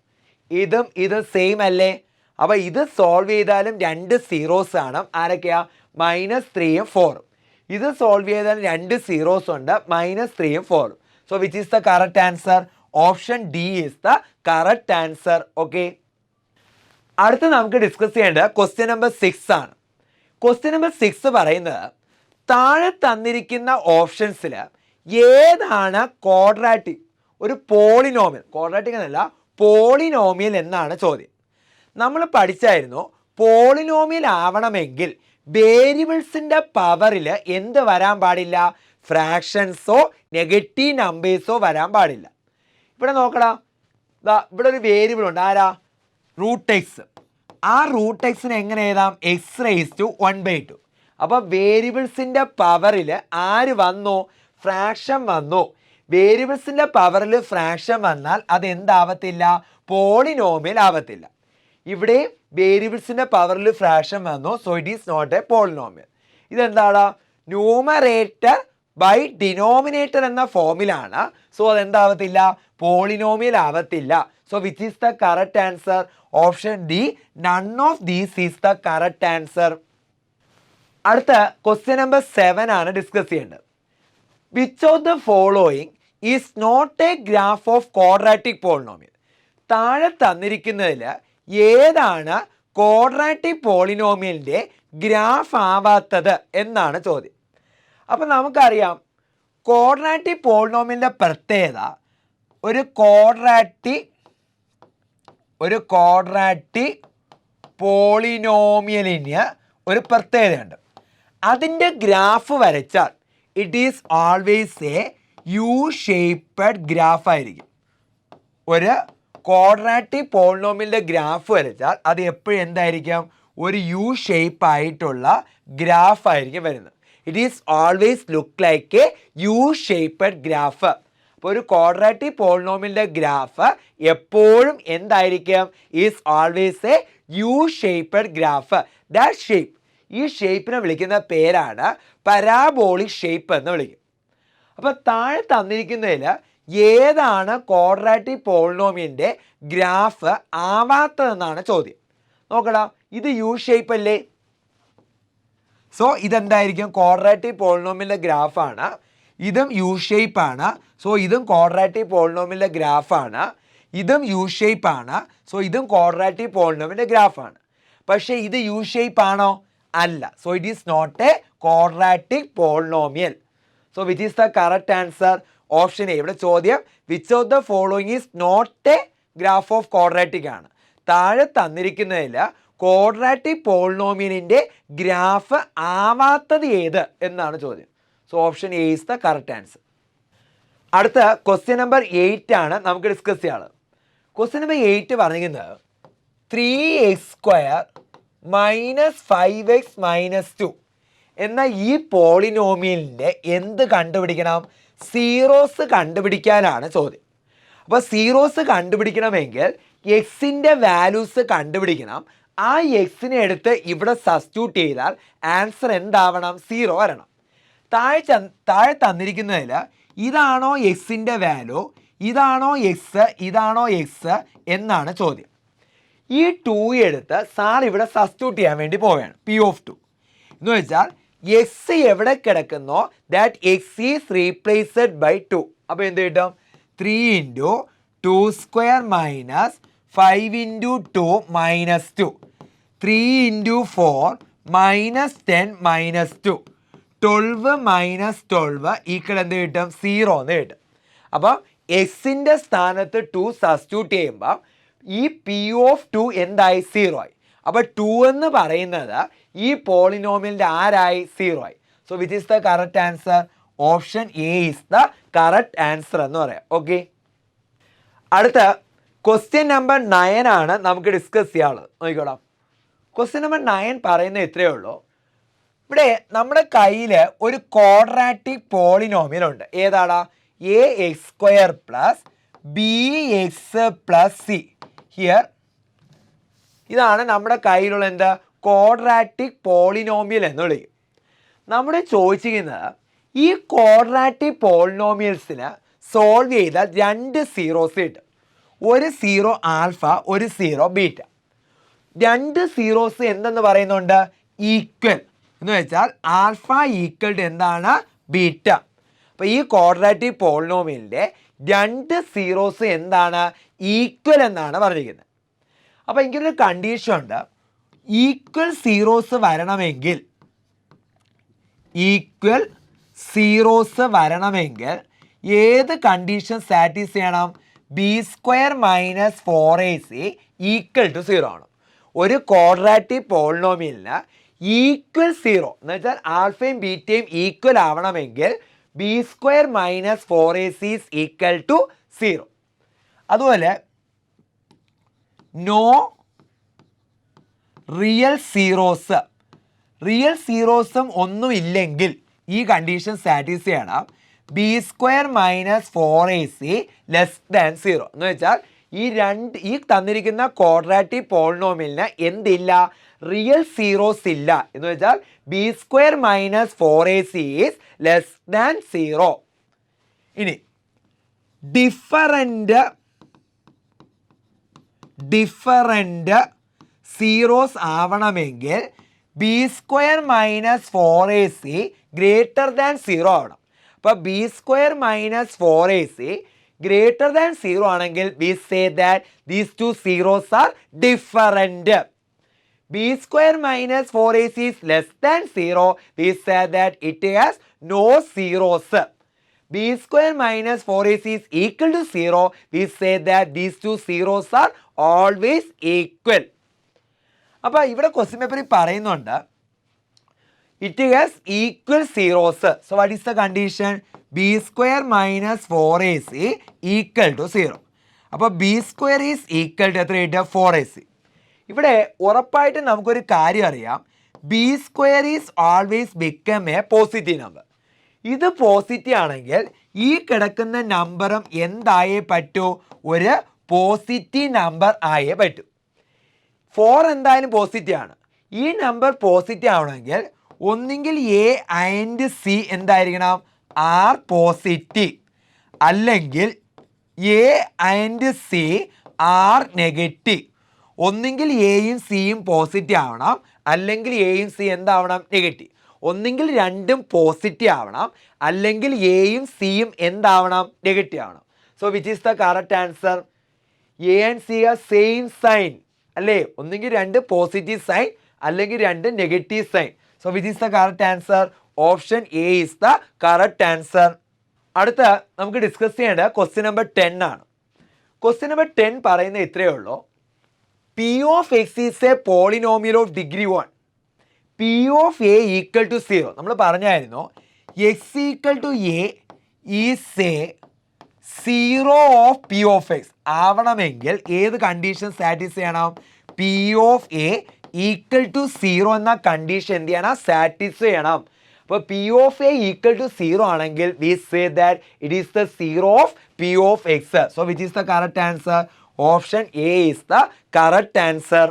ഇത് സെയിം അല്ലേ? അപ്പോൾ ഇത് സോൾവ് ചെയ്താലും 2 സീറോസ് ആണ്. ആരൊക്കെയാ? -3ഉം 4ഉം. ഇത് സോൾവ് ചെയ്താൽ 2 സീറോസ് ഉണ്ട്, -3ഉം 4ഉം. So which is the correct answer? Option D is the correct answer. Okay, അടുത്ത് നമുക്ക് ഡിസ്കസ് ചെയ്യേണ്ടത് ക്വസ്റ്റ്യൻ നമ്പർ 6 ആണ്. ക്വസ്റ്റ്യൻ നമ്പർ 6 പറയുന്നത് താഴെ തന്നിരിക്കുന്ന ഓപ്ഷൻസിൽ ഏതാണ് ക്വാഡ്രാറ്റിക് ഒരു പോളിനോമിയൽ? ക്വാഡ്രാറ്റിക് എന്നല്ല, പോളിനോമിയൽ എന്നാണ് ചോദ്യം. നമ്മൾ പഠിച്ചായിരുന്നു പോളിനോമിയൽ ആവണമെങ്കിൽ വേരിയബിൾസിൻ്റെ പവറിൽ എന്ത് വരാൻ പാടില്ല? ഫ്രാക്ഷൻസോ നെഗറ്റീവ് നമ്പേഴ്സോ വരാൻ പാടില്ല. ഇവിടെ നോക്കടാ, ഇവിടെ ഒരു വേരിയബിൾ ഉണ്ട്. ആരാ? √x. ആ √xന് എങ്ങനെ എഴുതാം? x⁻². അപ്പോൾ വേരിയബിൾസിൻ്റെ പവറിൽ ആര് വന്നു? ഫ്രാക്ഷൻ വന്നു. വേരിയബിൾസിൻ്റെ പവറിൽ ഫ്രാക്ഷൻ വന്നാൽ അത് എന്താവത്തില്ല? പോളിനോമിയൽ ആവത്തില്ല. ഇവിടെ വേരിയബിൾസിൻ്റെ പവറിൽ ഫ്രാക്ഷൻ വന്നു. So it is not a polynomial. ഇതെന്താണ്? ന്യൂമറേറ്റർ ബൈ ഡിനോമിനേറ്റർ എന്ന ഫോമിലാണ്. സോ അതെന്താവത്തില്ല? പോളിനോമിയൽ ആവത്തില്ല. So which is the correct answer? Option d, none of these is the correct answer. അടുത്ത ക്വസ്റ്റ്യൻ നമ്പർ 7 ആണ് ഡിസ്കസ് ചെയ്യേണ്ടത്. Which of the following is not a graph of quadratic polynomial? താഴെ തന്നിരിക്കുന്നതിൽ ഏതാണ് quadratic പോളിനോമിയലിൻ്റെ graph ആവാത്തത് എന്നാണ് ചോദ്യം. അപ്പം നമുക്കറിയാം ക്വാഡ്രാറ്റിക് പോളിനോമിയലിൻ്റെ പ്രത്യേകത ഒരു ക്വാഡ്രാറ്റിക് പോളിനോമിയലിന് ഒരു പ്രത്യേകതയുണ്ട്. അതിൻ്റെ ഗ്രാഫ് വരച്ചാൽ it is always a u shaped graph ആയിരിക്കും. ഒരു ക്വാഡ്രാറ്റിക് പോളിനോമിയലിൻ്റെ ഗ്രാഫ് വരച്ചാൽ അത് എപ്പോഴും എന്തായിരിക്കും? ഒരു യു ഷേപ്പ് ആയിട്ടുള്ള ഗ്രാഫ് ആയിരിക്കും വരുന്നത്. It is always look like a u shaped graph. അപ്പോൾ ഒരു ക്വാഡ്രാറ്റിക് പോളിനോമിയലിൻ്റെ ഗ്രാഫ് എപ്പോഴും എന്തായിരിക്കും? Is always a u shaped graph. That shape, ഈ ഷേപ്പിനെ വിളിക്കുന്ന പേരാണ് പരാബോളിക് ഷേപ്പ് എന്ന് വിളിക്കും. അപ്പോൾ താഴെ തന്നിരിക്കുന്നതിൽ ഏതാണ് ക്വാഡ്രാറ്റിക് പോളിനോമിയലിൻ്റെ ഗ്രാഫ് ആവാത്തതെന്നാണ് ചോദ്യം. നോക്കടാ, ഇത് യു ഷേപ്പ് അല്ലേ? സോ ഇതെന്തായിരിക്കും? ക്വാഡ്രാറ്റിക് പോളിനോമിയലിൻ്റെ ഗ്രാഫാണ്. ഇതും യു ഷേപ്പാണ്. സോ ഇതും ക്വാഡ്രാറ്റിക് പോളിനോമിയലിൻ്റെ ഗ്രാഫാണ്. ഇതും യു ഷേപ്പാണ്. സോ ഇതും ക്വാഡ്രാറ്റിക് പോളിനോമിയലിൻ്റെ ഗ്രാഫാണ്. പക്ഷേ ഇത് യു ഷേപ്പ് ആണോ? അല്ല. So it is not a quadratic polynomial. So which is the correct answer? Option a. ഇവിടെ ചോദ്യം which of the following is not a graph of quadratic ആണ്. താഴെ തന്നിരിക്കുന്നതിൽ ക്വാഡ്രാറ്റിക് പോളിനോമിയലിൻ്റെ ഗ്രാഫ് ആവാത്തത് ഏത് എന്നാണ് ചോദ്യം. So option A is the correct answer. അടുത്ത question number 8 ആണ് നമുക്ക് ഡിസ്കസ് ചെയ്യാനുള്ളത്. ക്വസ്റ്റ്യൻ നമ്പർ 8 പറഞ്ഞിരിക്കുന്നത് 3x² - 5x - 2 എന്ന ഈ പോളിനോമിയലിൻ്റെ എന്ത് കണ്ടുപിടിക്കണം? സീറോസ് കണ്ടുപിടിക്കാനാണ് ചോദ്യം. അപ്പോൾ സീറോസ് കണ്ടുപിടിക്കണമെങ്കിൽ എക്സിൻ്റെ വാല്യൂസ് കണ്ടുപിടിക്കണം. ആ എക്സിനെ എടുത്ത് ഇവിടെ സബ്സ്റ്റിറ്റ്യൂട്ട് ചെയ്താൽ ആൻസർ എന്താവണം? 0 വരണം. താഴെ തന്നിരിക്കുന്നതിൽ ഇതാണോ എക്സിൻ്റെ വാല്യൂ, ഇതാണോ എക്സ്, ഇതാണോ എക്സ് എന്നാണ് ചോദ്യം. ഈ 2 എടുത്ത് സാർ ഇവിടെ സബ്സ്റ്റിറ്റ്യൂട്ട് ചെയ്യാൻ വേണ്ടി പോവുകയാണ്. P(2) എന്ന് വെച്ചാൽ എക്സ് എവിടെ കിടക്കുന്നോ that X is replaced by 2. അപ്പോൾ എന്ത് കിട്ടും? 3 × 2² - 5 × 2 - 2 3 × 4 - 10 - 2 12 - 12 ഈക്വൽ എന്ത് കിട്ടും? 0 എന്ന് കിട്ടും. അപ്പം എക്സിൻ്റെ സ്ഥാനത്ത് 2 സബ്സ്റ്റിറ്റ്യൂട്ട് ചെയ്യുമ്പോൾ ഈ P(2) എന്തായി? 0 ആയി. അപ്പോൾ 2 എന്ന് പറയുന്നത് ഈ പോളിനോമിയലിൻ്റെ ആരായി? 0 ആയി. So which is the correct answer? Option A is the correct answer എന്ന് പറയാം. ഓക്കെ, അടുത്ത ക്വസ്റ്റ്യൻ നമ്പർ 9 ആണ് നമുക്ക് ഡിസ്കസ് ചെയ്യാനുള്ളത്. നോക്കിക്കോളാം. ക്വസ്റ്റ്യൻ നമ്പർ 9 പറയുന്നത് ഇത്രയേ ഉള്ളൂ. ഇവിടെ നമ്മുടെ കയ്യിൽ ഒരു ക്വാഡ്രാറ്റിക് പോളിനോമിയൽ ഉണ്ട്. ഏതാടാ? ax² + bx + c. ഹിയർ ഇതാണ് നമ്മുടെ കയ്യിലുള്ള എന്താ? ക്വാഡ്രാറ്റിക് പോളിനോമിയൽ എന്ന് വിളിക്കും. നമ്മുടെ ചോദിച്ചിരിക്കുന്നത് ഈ ക്വാഡ്രാറ്റിക് പോളിനോമിയൽസിന് സോൾവ് ചെയ്താൽ 2 സീറോസ് കിട്ടും. ഒരു 0 ആൽഫ, ഒരു 0 ബീറ്റ. 2 സീറോസ് എന്തെന്ന് പറയുന്നുണ്ട്? ഈക്വൽ എന്ന് വെച്ചാൽ ആൽഫ ഈക്വൽ ടു എന്താണ്? ബീറ്റ. അപ്പോൾ ഈ ക്വാഡ്രാറ്റിക് പോളിനോമിയലിൻ്റെ 2 സീറോസ് എന്താണ്? ഈക്വൽ എന്നാണ് പറഞ്ഞിരിക്കുന്നത്. അപ്പോൾ എനിക്കൊരു കണ്ടീഷൻ ഉണ്ട്. ഈക്വൽ സീറോസ് വരണമെങ്കിൽ ഏത് കണ്ടീഷൻ സാറ്റിസ്ഫൈ ചെയ്യണം? b² - 4ac ഈക്വൽ ടു 0 ആണ്. ഒരു ക്വാഡ്രാറ്റിക് പോളിനോമിയലിന് ഈക്വൽ 0 എന്ന് വെച്ചാൽ ആൽഫയും ബീറ്റയും ഈക്വൽ ആവണമെങ്കിൽ b² - 4ac is equal to 0. അതുപോലെ നോ റിയൽ സീറോസും ഒന്നും ഇല്ലെങ്കിൽ ഈ കണ്ടീഷൻ സാറ്റിസ്ഫൈ ചെയ്യണം. b² - 4ac ലെസ് ദാൻ 0 എന്ന് വെച്ചാൽ ഈ തന്നിരിക്കുന്ന ക്വാഡ്രാറ്റിക് പോളിനോമിയലിന് എന്തില്ല? റിയൽ സീറോസ് ഇല്ല. എന്ന് വെച്ചാൽ b² - 4ac is less than 0. ഇനി ഡിഫറൻറ്റ് സീറോസ് ആവണമെങ്കിൽ b² - 4ac ഗ്രേറ്റർ ദാൻ 0 ആവണം. അപ്പോൾ b² - 4ac ഗ്രേറ്റർ ദാൻ 0 ആണെങ്കിൽ we say that these two zeros are different. b² - 4ac is less than 0, we say that it has no zeros. b² - 4ac is equal to 0, we say that these two zeros are always equal. അപ്പോൾ ഇവിടെ question പേപ്പറിൽ പറയുന്നുണ്ട് it has equal zeros. So what is the condition? b² - 4ac equal to 0. അപ്പോൾ b² is equal to എത്ര കിട്ടുക? 4ac. ഇവിടെ ഉറപ്പായിട്ടും നമുക്കൊരു കാര്യം അറിയാം. b² is always become A positive number. ഇത് പോസിറ്റീവ് ആണെങ്കിൽ ഈ കിടക്കുന്ന നമ്പറും എന്തായേ പറ്റൂ? ഒരു പോസിറ്റീവ് നമ്പർ ആയേ പറ്റൂ. 4 എന്തായാലും പോസിറ്റീവ് ആണ്. ഈ നമ്പർ പോസിറ്റീവ് ആവണമെങ്കിൽ ഒന്നുകിൽ a ആൻഡ് c എന്തായിരിക്കണം? ആർ പോസിറ്റീവ് അല്ലെങ്കിൽ a and c are negative. ഒന്നെങ്കിൽ എയും സിയും പോസിറ്റീവ് ആവണം, അല്ലെങ്കിൽ എയും സി എന്താവണം? നെഗറ്റീവ്. ഒന്നെങ്കിൽ രണ്ടും പോസിറ്റീവ് ആവണം, അല്ലെങ്കിൽ എയും സിയും എന്താവണം? നെഗറ്റീവ് ആവണം. So which is the correct answer? A and c are same sign അല്ലേ? ഒന്നെങ്കിൽ രണ്ട് പോസിറ്റീവ് സൈൻ അല്ലെങ്കിൽ രണ്ട് negative sign. So which is the correct answer? Option A is the correct answer. അടുത്ത നമുക്ക് ഡിസ്കസ് ചെയ്യേണ്ട ക്വസ്റ്റ്യൻ നമ്പർ 10 ആണ്. Question number 10 പറയുന്നത് ഇത്രയേ ഉള്ളൂ. P of x is a polynomial of degree 1. P of a equal to 0. നമ്മൾ പറഞ്ഞായിരുന്നു x equal to a is a 0 of p of x ആവണമെങ്കിൽ ഏത് കണ്ടീഷൻ സാറ്റിസ്ഫൈ ചെയ്യണം? P of a equal to 0 എന്ന condition എന്ത് ചെയ്യണം? Satisfy ചെയ്യണം. അപ്പോൾ p of a equal to 0 ആണെങ്കിൽ we say that it is the 0 of p of x. So which is the correct answer? Option A is the correct answer.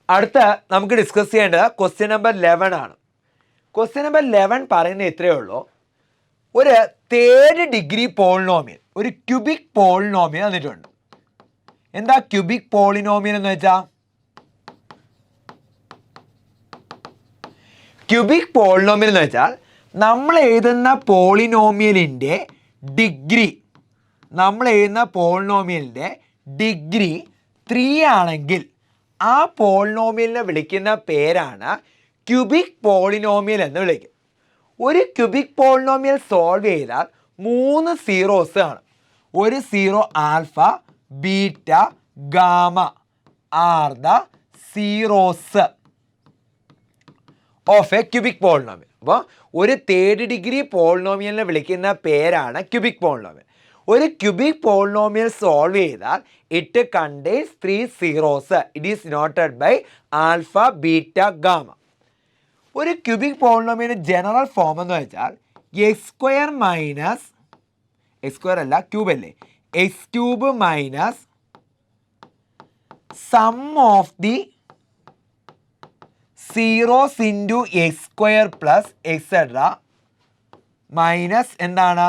അടുത്ത നമുക്ക് discuss ചെയ്യേണ്ടത് question number 11 ആണ്. Question number 11 പറയുന്നത് ഇത്രയേ ഉള്ളൂ. ഒരു third degree polynomial, ഒരു ക്യൂബിക് പോളിനോമിയൽ തന്നിട്ടുണ്ട്. എന്താ ക്യൂബിക് പോളിനോമിയൽ എന്ന് വെച്ചാൽ? ക്യൂബിക് പോളിനോമിയൽ എന്ന് വെച്ചാൽ നമ്മൾ എഴുതുന്ന പോളിനോമിയലിൻ്റെ ഡിഗ്രി, നമ്മൾ എഴുതുന്ന പോളിനോമിയലിൻ്റെ ഡിഗ്രി 3 ആണെങ്കിൽ ആ പോളിനോമിയലിനെ വിളിക്കുന്ന പേരാണ് ക്യൂബിക് പോളിനോമിയൽ എന്ന് വിളിക്കും. ഒരു ക്യൂബിക് പോളിനോമിയൽ സോൾവ് ചെയ്താൽ 3 സീറോസ് ആണ്. ഒരു zero alpha, beta, gamma are the zeros of a cubic polynomial. അപ്പോൾ ഒരു തേർഡ് ഡിഗ്രി പോളിനോമിയലിനെ വിളിക്കുന്ന പേരാണ് ക്യൂബിക് പോളിനോമിയൽ. ഒരു ക്യൂബിക് പോളിനോമിയൽ സോൾവ് ചെയ്താൽ it contains 3 zeros. It is noted by alpha, beta, gamma. ഒരു ക്യൂബിക് പോളിനോമിയലിൻ്റെ ജനറൽ ഫോം എന്ന് വെച്ചാൽ x square minus, x square അല്ല ക്യൂബ് അല്ലേ, x cube minus sum of the zeros into x square plus etcetera minus എന്താണ്?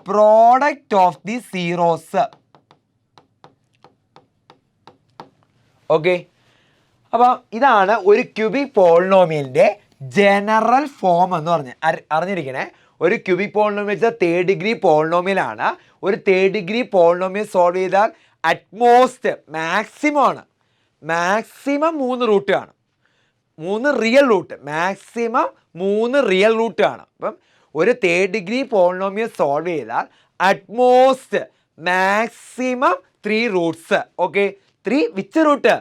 Product of the zeros. Okay, അപ്പം ഇതാണ് ഒരു ക്യൂബിക് പോളിനോമിയലിൻ്റെ ജനറൽ ഫോം എന്ന് അറിഞ്ഞിരിക്കണേ. ഒരു ക്യൂബിക് പോളിനോമിയൽ വെച്ചാൽ തേർഡ് ഡിഗ്രി പോളിനോമിയലാണ്. ഒരു തേർഡ് ഡിഗ്രി പോളിനോമിയൽ സോൾവ് ചെയ്താൽ അറ്റ്മോസ്റ്റ് മാക്സിമം ആണ്, മാക്സിമം 3 റൂട്ട് ആണ്, 3 real root, maximum 3 real root ആണ്. അപ്പം ഒരു തേർഡ് ഡിഗ്രി പോളിനോമിയൽ സോൾവ് ചെയ്താൽ at most maximum 3 roots. Okay, 3 which root?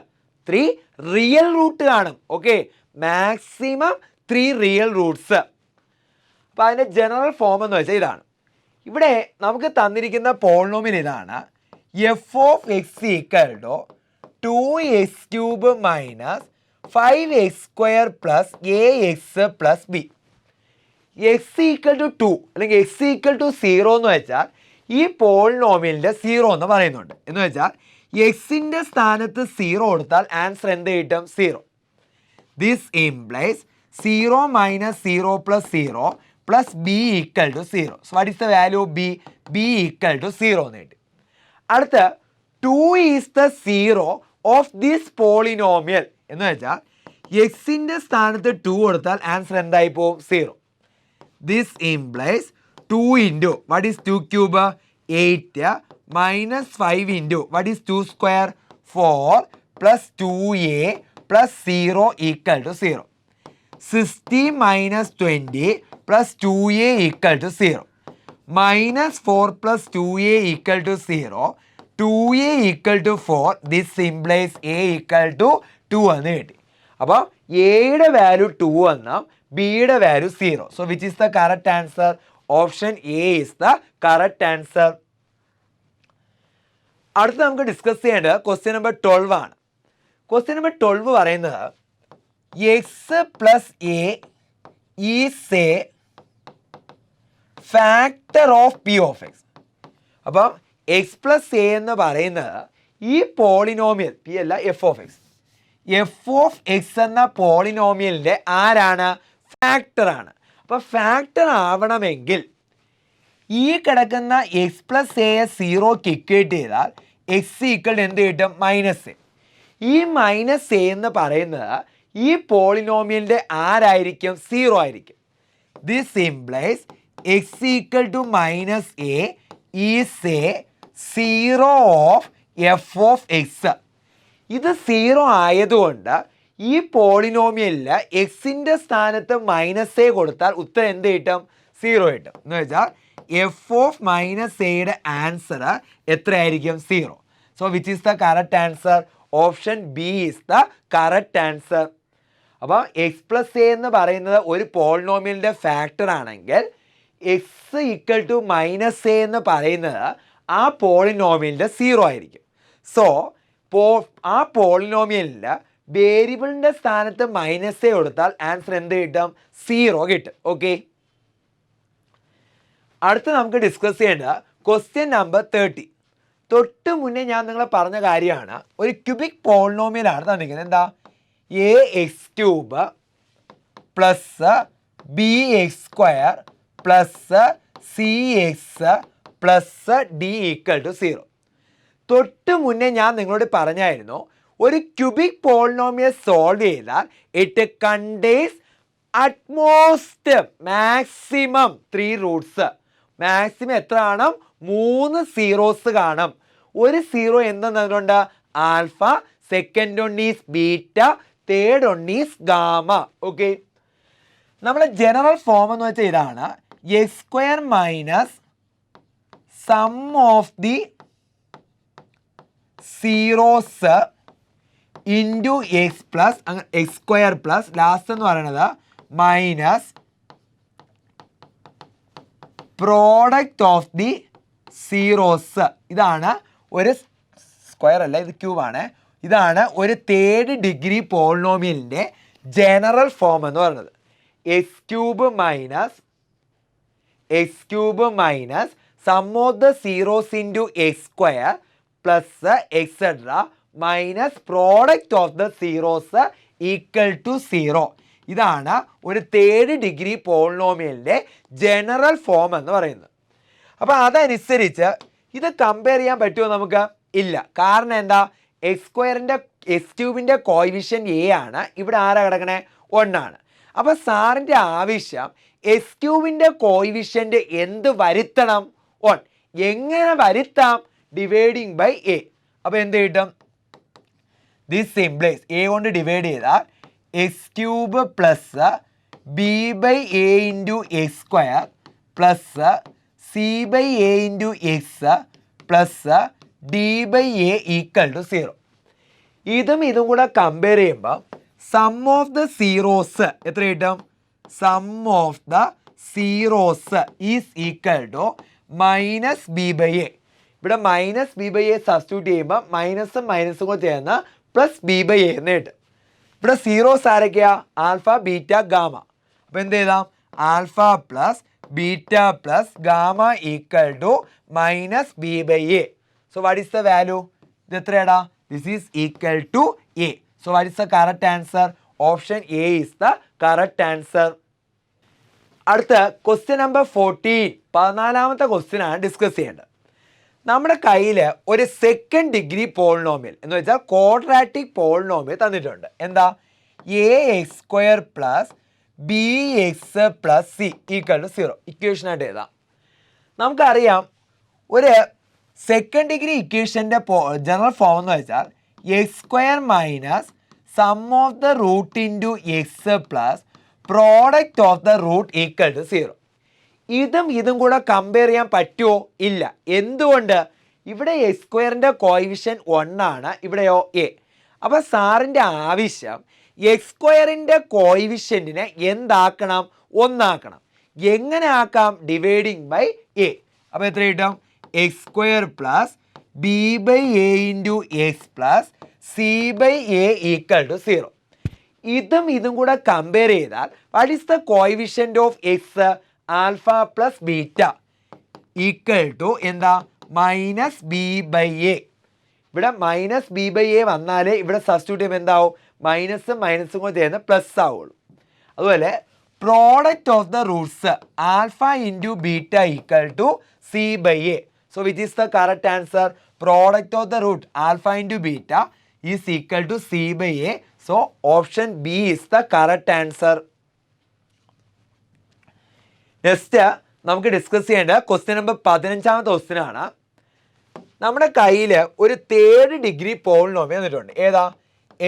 3 real root കാണും. Okay, maximum 3 real roots. അപ്പോൾ അതിൻ്റെ ജനറൽ ഫോം എന്ന് വെച്ചാൽ ഇതാണ്. ഇവിടെ നമുക്ക് തന്നിരിക്കുന്ന പോളിനോമിയൽ ഇതാണ്. F of x equal to 2x cube minus 5x square plus a x plus b. X equal to 2 അല്ലെങ്കിൽ എക്സ് ഈക്വൽ ടു 0 എന്ന് വെച്ചാൽ ഈ പോളിനോമിയലിൻ്റെ 0 എന്ന് പറയുന്നുണ്ട്. എന്ന് വെച്ചാൽ എക്സിൻ്റെ സ്ഥാനത്ത് 0 കൊടുത്താൽ ആൻസർ എന്ത് കിട്ടും? 0. This implies 0 minus 0 plus 0 plus b equal to 0. So what is the value of b? B equal to 0 എന്ന് കിട്ടും. അടുത്ത 2 is the 0 of this polynomial എന്ന് വെച്ചാൽ എക്സിൻ്റെ സ്ഥാനത്ത് 2 കൊടുത്താൽ ആൻസർ എന്തായി പോവും? 0. This implies 2 into what is 2 cube? 8 minus 5 into what is 2 square? 4 plus 2a plus 0 equal to 0. 60 minus 20 plus 2a equal to 0. Minus 4 plus 2a equal to 0. 2a equal to 4. This implies a equal to 2 എന്ന് കിട്ടി. അപ്പോൾ എയുടെ value 2 എന്നും ബിയുടെ value 0. So which is the correct answer? Option A is the correct answer. അടുത്ത് നമുക്ക് discuss ചെയ്യേണ്ടത് question number 12 ആണ്. ക്വസ്റ്റ്യൻ നമ്പർ 12 പറയുന്നത് X plus A is a factor of p of X. അപ്പം എക്സ് പ്ലസ് എ എന്ന് പറയുന്നത് ഈ polynomial P അല്ല F of X, F of X എന്ന പോളിനോമിയലിൻ്റെ ആരാണ്? ഫാക്ടറാണ്. അപ്പോൾ ഫാക്ടർ ആവണമെങ്കിൽ ഈ കിടക്കുന്ന എക്സ് പ്ലസ് എ 0ക്ക് ഇക്വേറ്റ് ചെയ്താൽ എക്സ് ഈക്വൽ എന്ത് കിട്ടും? -a. ഈ -a എന്ന് പറയുന്നത് ഈ പോളിനോമിയലിൻ്റെ ആരായിരിക്കും? 0 ആയിരിക്കും. This implies x equal to -a is a 0 of f of x. ഇത് 0 ആയതുകൊണ്ട് ഈ പോളിനോമിയലിൽ എക്സിൻ്റെ സ്ഥാനത്ത് -a കൊടുത്താൽ ഉത്തരം എന്ത് കിട്ടും? 0 കിട്ടും. എന്ന് വെച്ചാൽ എഫ് ഓഫ് -aയുടെ ആൻസർ എത്രയായിരിക്കും? 0. So which is the correct answer? Option B is the correct answer. അപ്പോൾ എക്സ് പ്ലസ് എ എന്ന് പറയുന്നത് ഒരു പോളിനോമിയലിൻ്റെ ഫാക്ടർ ആണെങ്കിൽ എക്സ് ഈക്വൽ ടു -a എന്ന് പറയുന്നത് ആ പോളിനോമിയലിൻ്റെ 0 ആയിരിക്കും. സോ ആ പോളിനോമിയലിൽ വേരിയബിളിൻ്റെ സ്ഥാനത്ത് -a കൊടുത്താൽ ആൻസർ എന്ത് കിട്ടും? 0 കിട്ടും. ഓക്കെ, അടുത്ത് നമുക്ക് ഡിസ്കസ് ചെയ്യേണ്ടത് ക്വസ്റ്റ്യൻ നമ്പർ 30. തൊട്ട് മുന്നേ ഞാൻ നിങ്ങളെ പറഞ്ഞ കാര്യമാണ്, ഒരു ക്യൂബിക് പോളിനോമിയലാണ് തന്നിരിക്കുന്നത്. എന്താ? ax³ plus bx² plus cx plus d equal to 0. തൊട്ട് മുന്നേ ഞാൻ നിങ്ങളോട് പറഞ്ഞായിരുന്നു, ഒരു ക്യൂബിക് പോളിനോമിയൽ സോൾവ് ചെയ്താൽ it contains at most maximum 3 roots. Maximum എത്ര കാണും? 3 സീറോസ് കാണും. ഒരു സീറോ എന്തെന്നുണ്ട്? Alpha, second one is beta, third one is gamma. Okay, നമ്മളെ ജനറൽ ഫോം എന്ന് വെച്ചാൽ ഇതാണ്, x² minus sum of the zeros into X plus x² plus last എന്ന് പറയുന്നത് minus product of the zeros. ഇതാണ് ഒരു സ്ക്വയർ അല്ല, ഇത് ക്യൂബാണ്. ഇതാണ് ഒരു തേർഡ് ഡിഗ്രി പോളിനോമിയലിൻ്റെ ജനറൽ ഫോം എന്ന് പറയുന്നത്. x³ minus sum of the zeros into x² plus etcetera minus product of the zeros equal to 0. ഇതാണ് ഒരു തേർഡ് ഡിഗ്രി പോളിനോമിയലിൻ്റെ ജനറൽ ഫോം എന്ന് പറയുന്നത്. അപ്പോൾ അതനുസരിച്ച് ഇത് കമ്പയർ ചെയ്യാൻ പറ്റുമോ നമുക്ക്? ഇല്ല. കാരണം എന്താ? x²ൻ്റെ കോയിഫിഷ്യൻറ്റ് a ആണ്. ഇവിടെ ആരാ കിടക്കണേ? 1 ആണ്. അപ്പോൾ സാറിൻ്റെ ആവശ്യം x³ കോയിഫിഷ്യൻറ്റ് എന്ത് വരുത്തണം? 1. എങ്ങനെ വരുത്താം? Dividing by a. അപ്പോൾ എന്ത് കിട്ടും? ദിസ് സിംപ്ലൈസ് a കൊണ്ട് ഡിവൈഡ് ചെയ്താൽ x³ plus b/a into x² plus c/a into X plus d/a equal to 0. ഇതും കൂടെ കമ്പയർ ചെയ്യുമ്പോൾ സം ഓഫ് ദ സീറോസ് എത്ര കിട്ടും? Sum of the zeros is equal to minus b/a. ഇവിടെ minus b/a substitute ചെയ്യുമ്പോൾ മൈനസും മൈനസും കൂടെ ചേർന്ന് പ്ലസ് b/a എന്ന് കിട്ടും. ഇവിടെ സീറോസ് ആരൊക്കെയാ? Alpha, beta, gamma. അപ്പോൾ എന്ത് ചെയ്താം? Alpha plus beta plus gamma equal to minus b/a. So what is the value? ഇത് എത്രയാടാ? This is equal to a. So what is the correct answer? Option A is the correct answer. അടുത്ത question number 14, 14ാമത്തെ question ആണ് discuss ചെയ്യേണ്ടത്. നമ്മുടെ കയ്യിൽ ഒരു second degree polynomial എന്ന് വെച്ചാൽ ക്വാഡ്രാറ്റിക് പോളിനോമിയൽ തന്നിട്ടുണ്ട്. എന്താ? ax² plus bx plus c equal to 0. ഇക്വേഷനായിട്ട് എഴുതാം. നമുക്കറിയാം, ഒരു സെക്കൻഡ് ഡിഗ്രി ഇക്വേഷൻ്റെ ജനറൽ ഫോം എന്ന് വെച്ചാൽ x² minus sum of the root into X plus product of the root equal to 0. ഇതും കൂടെ കമ്പയർ ചെയ്യാൻ പറ്റുമോ? ഇല്ല. എന്തുകൊണ്ട്? ഇവിടെ x²ൻ്റെ കോയിഫിഷ്യൻ 1 ആണ്, ഇവിടെയോ a. അപ്പോൾ സാറിൻ്റെ ആവശ്യം x²ൻ്റെ കോയിഫിഷ്യൻറ്റിനെ എന്താക്കണം? 1 ആക്കണം. എങ്ങനെ ആക്കാം? Dividing by a. അപ്പോൾ എത്ര കിട്ടും? x² plus b/a into X plus c/a equal to 0. ഇതും കൂടെ കമ്പയർ ചെയ്താൽ what is the coefficient of X? Alpha plus beta equal to എന്താ? Minus b/a. ഇവിടെ മൈനസ് b/a വന്നാലേ ഇവിടെ സബ്സ്റ്റിറ്റ്യൂട്ട് ചെയ്യുമ്പോൾ എന്താവും? മൈനസും മൈനസും കൂടെ ചേർന്ന് പ്ലസ് ആവുള്ളൂ. അതുപോലെ product of the roots alpha into beta equal to c by a. So which is the correct answer? Product of the root alpha into beta is equal to c by a. So option B is the correct answer. Next നമുക്ക് discuss ചെയ്യേണ്ട question number 15ാമത്തെ question ആണ്. നമ്മുടെ കയ്യിൽ ഒരു 3rd degree polynomial തന്നിട്ടുണ്ട്. ഏതാ?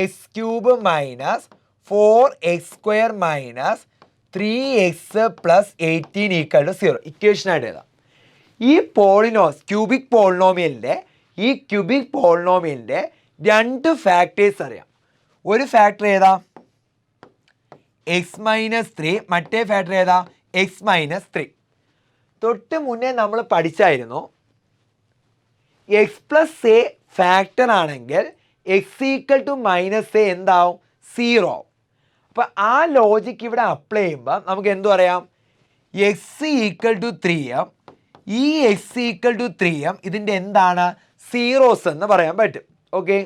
X cube minus 4x² minus 3x plus 18 equal to 0 ഇക്വേഷനായിട്ട് എഴുതാം. ഈ ക്യൂബിക് പോളിനോമിയലിൻ്റെ 2 ഫാക്ടേഴ്സ് അറിയാം. ഒരു ഫാക്ടർ ഏതാ? x-3. മറ്റേ ഫാക്ടർ ഏതാ? x-3. തൊട്ട് മുന്നേ നമ്മൾ പഠിച്ചായിരുന്നു എക്സ് പ്ലസ് എ ഫാക്ടർ ആണെങ്കിൽ X equal to minus A എന്താവും? 0 ആവും. അപ്പോൾ ആ ലോജിക്ക് ഇവിടെ അപ്ലൈ ചെയ്യുമ്പോൾ നമുക്ക് എന്തു പറയാം? എക്സ് ഈക്വൽ ടു 3m, ഈ എക്സ് ഈക്വൽ ടു 3m ഇതിൻ്റെ എന്താണ്? സീറോസ് എന്ന് പറയാൻ പറ്റും. Okay,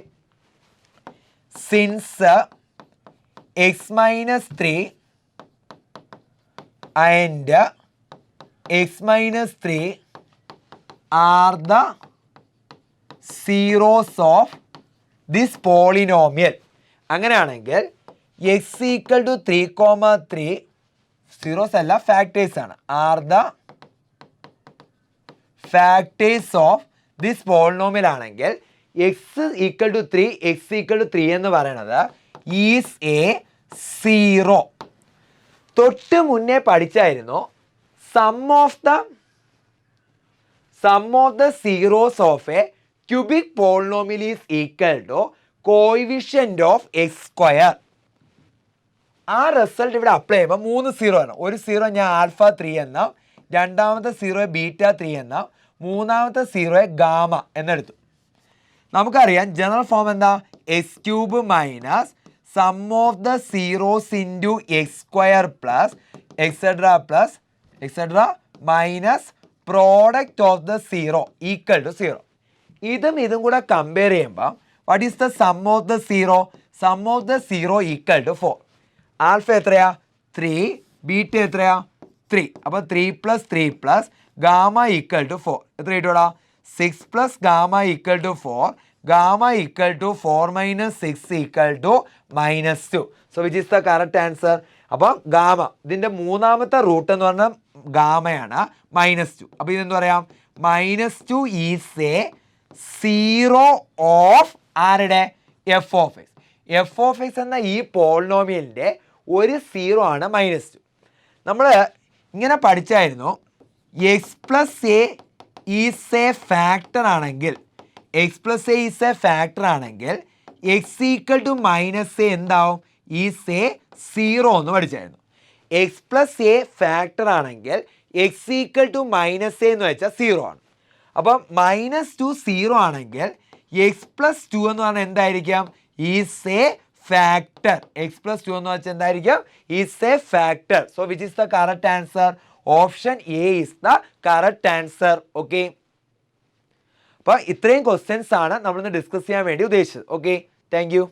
since x-3 and x-3 are the zeros of this polynomial. അങ്ങനെയാണെങ്കിൽ എക്സ് ഈക്വൽ ടു 3,3 സീറോസ് അല്ല ഫാക്ടേഴ്സ് ആണ്. Are the factors of this polynomial ആണെങ്കിൽ X equal to 3 X equal to 3 എന്ന് പറയുന്നത് ഈസ് എ 0. തൊട്ട് മുന്നേ പഠിച്ചായിരുന്നു sum of the zeros of a cubic polynomial is equal to coefficient of x². ആ result ഇവിടെ അപ്ലൈ ചെയ്യുമ്പോൾ 3 സീറോ ആണ്. ഒരു സീറോ ഞാൻ ആൽഫ 3 എന്നും, രണ്ടാമത്തെ സീറോയെ ബീറ്റ 3 എന്നും, മൂന്നാമത്തെ സീറോയെ ഗാമ എന്നെടുത്തു. നമുക്കറിയാം ജനറൽ ഫോം എന്താ? X cube minus sum of the zeros into x² plus etcetera minus product of the zero equal to 0. ഇതും കൂടെ കമ്പയർ ചെയ്യുമ്പോൾ what is the sum of the zero? Sum of the zero equal to 4. Alpha എത്രയാ? 3. Beta എത്രയാ? 3. അപ്പോൾ 3 plus 3 plus gamma equal to 4 എത്ര കിട്ടൂടാ? 6 plus gamma equal to 4. Gamma equal to 4 minus 6 equal to -2. So which is the correct answer? അപ്പോൾ gamma ഇതിൻ്റെ മൂന്നാമത്തെ root എന്ന് പറഞ്ഞാൽ ഗാമയാണ് -2. അപ്പോൾ ഇതെന്ത് പറയാം? -2 ഈസ് എ സീറോ ഓഫ് ആരുടെ? F of X. F of X എന്ന ഈ പോളിനോമിയലിൻ്റെ ഒരു സീറോ ആണ് -2. നമ്മൾ ഇങ്ങനെ പഠിച്ചായിരുന്നു X plus A is a factor ആണെങ്കിൽ X equal to minus A എന്താവും? ഈസ് എ സീറോ എന്ന് പഠിച്ചായിരുന്നു. എക്സ് പ്ലസ് എ ഫാക്ടർ ആണെങ്കിൽ X equal to minus A എന്ന് വെച്ചാൽ 0 ആണ്. അപ്പം -2 സീറോ ആണെങ്കിൽ എക്സ് പ്ലസ് 2 എന്ന് പറഞ്ഞാൽ എന്തായിരിക്കാം? Is a factor. X plus 2 എന്ന് വെച്ചാൽ എന്തായിരിക്കും? Is a factor. So which is the correct answer? Option A is the correct answer. Okay, അപ്പോൾ ഇത്രയും ക്വസ്റ്റ്യൻസ് ആണ് നമ്മളിന്ന് ഡിസ്കസ് ചെയ്യാൻ വേണ്ടി ഉദ്ദേശിച്ചത്. Okay, thank you.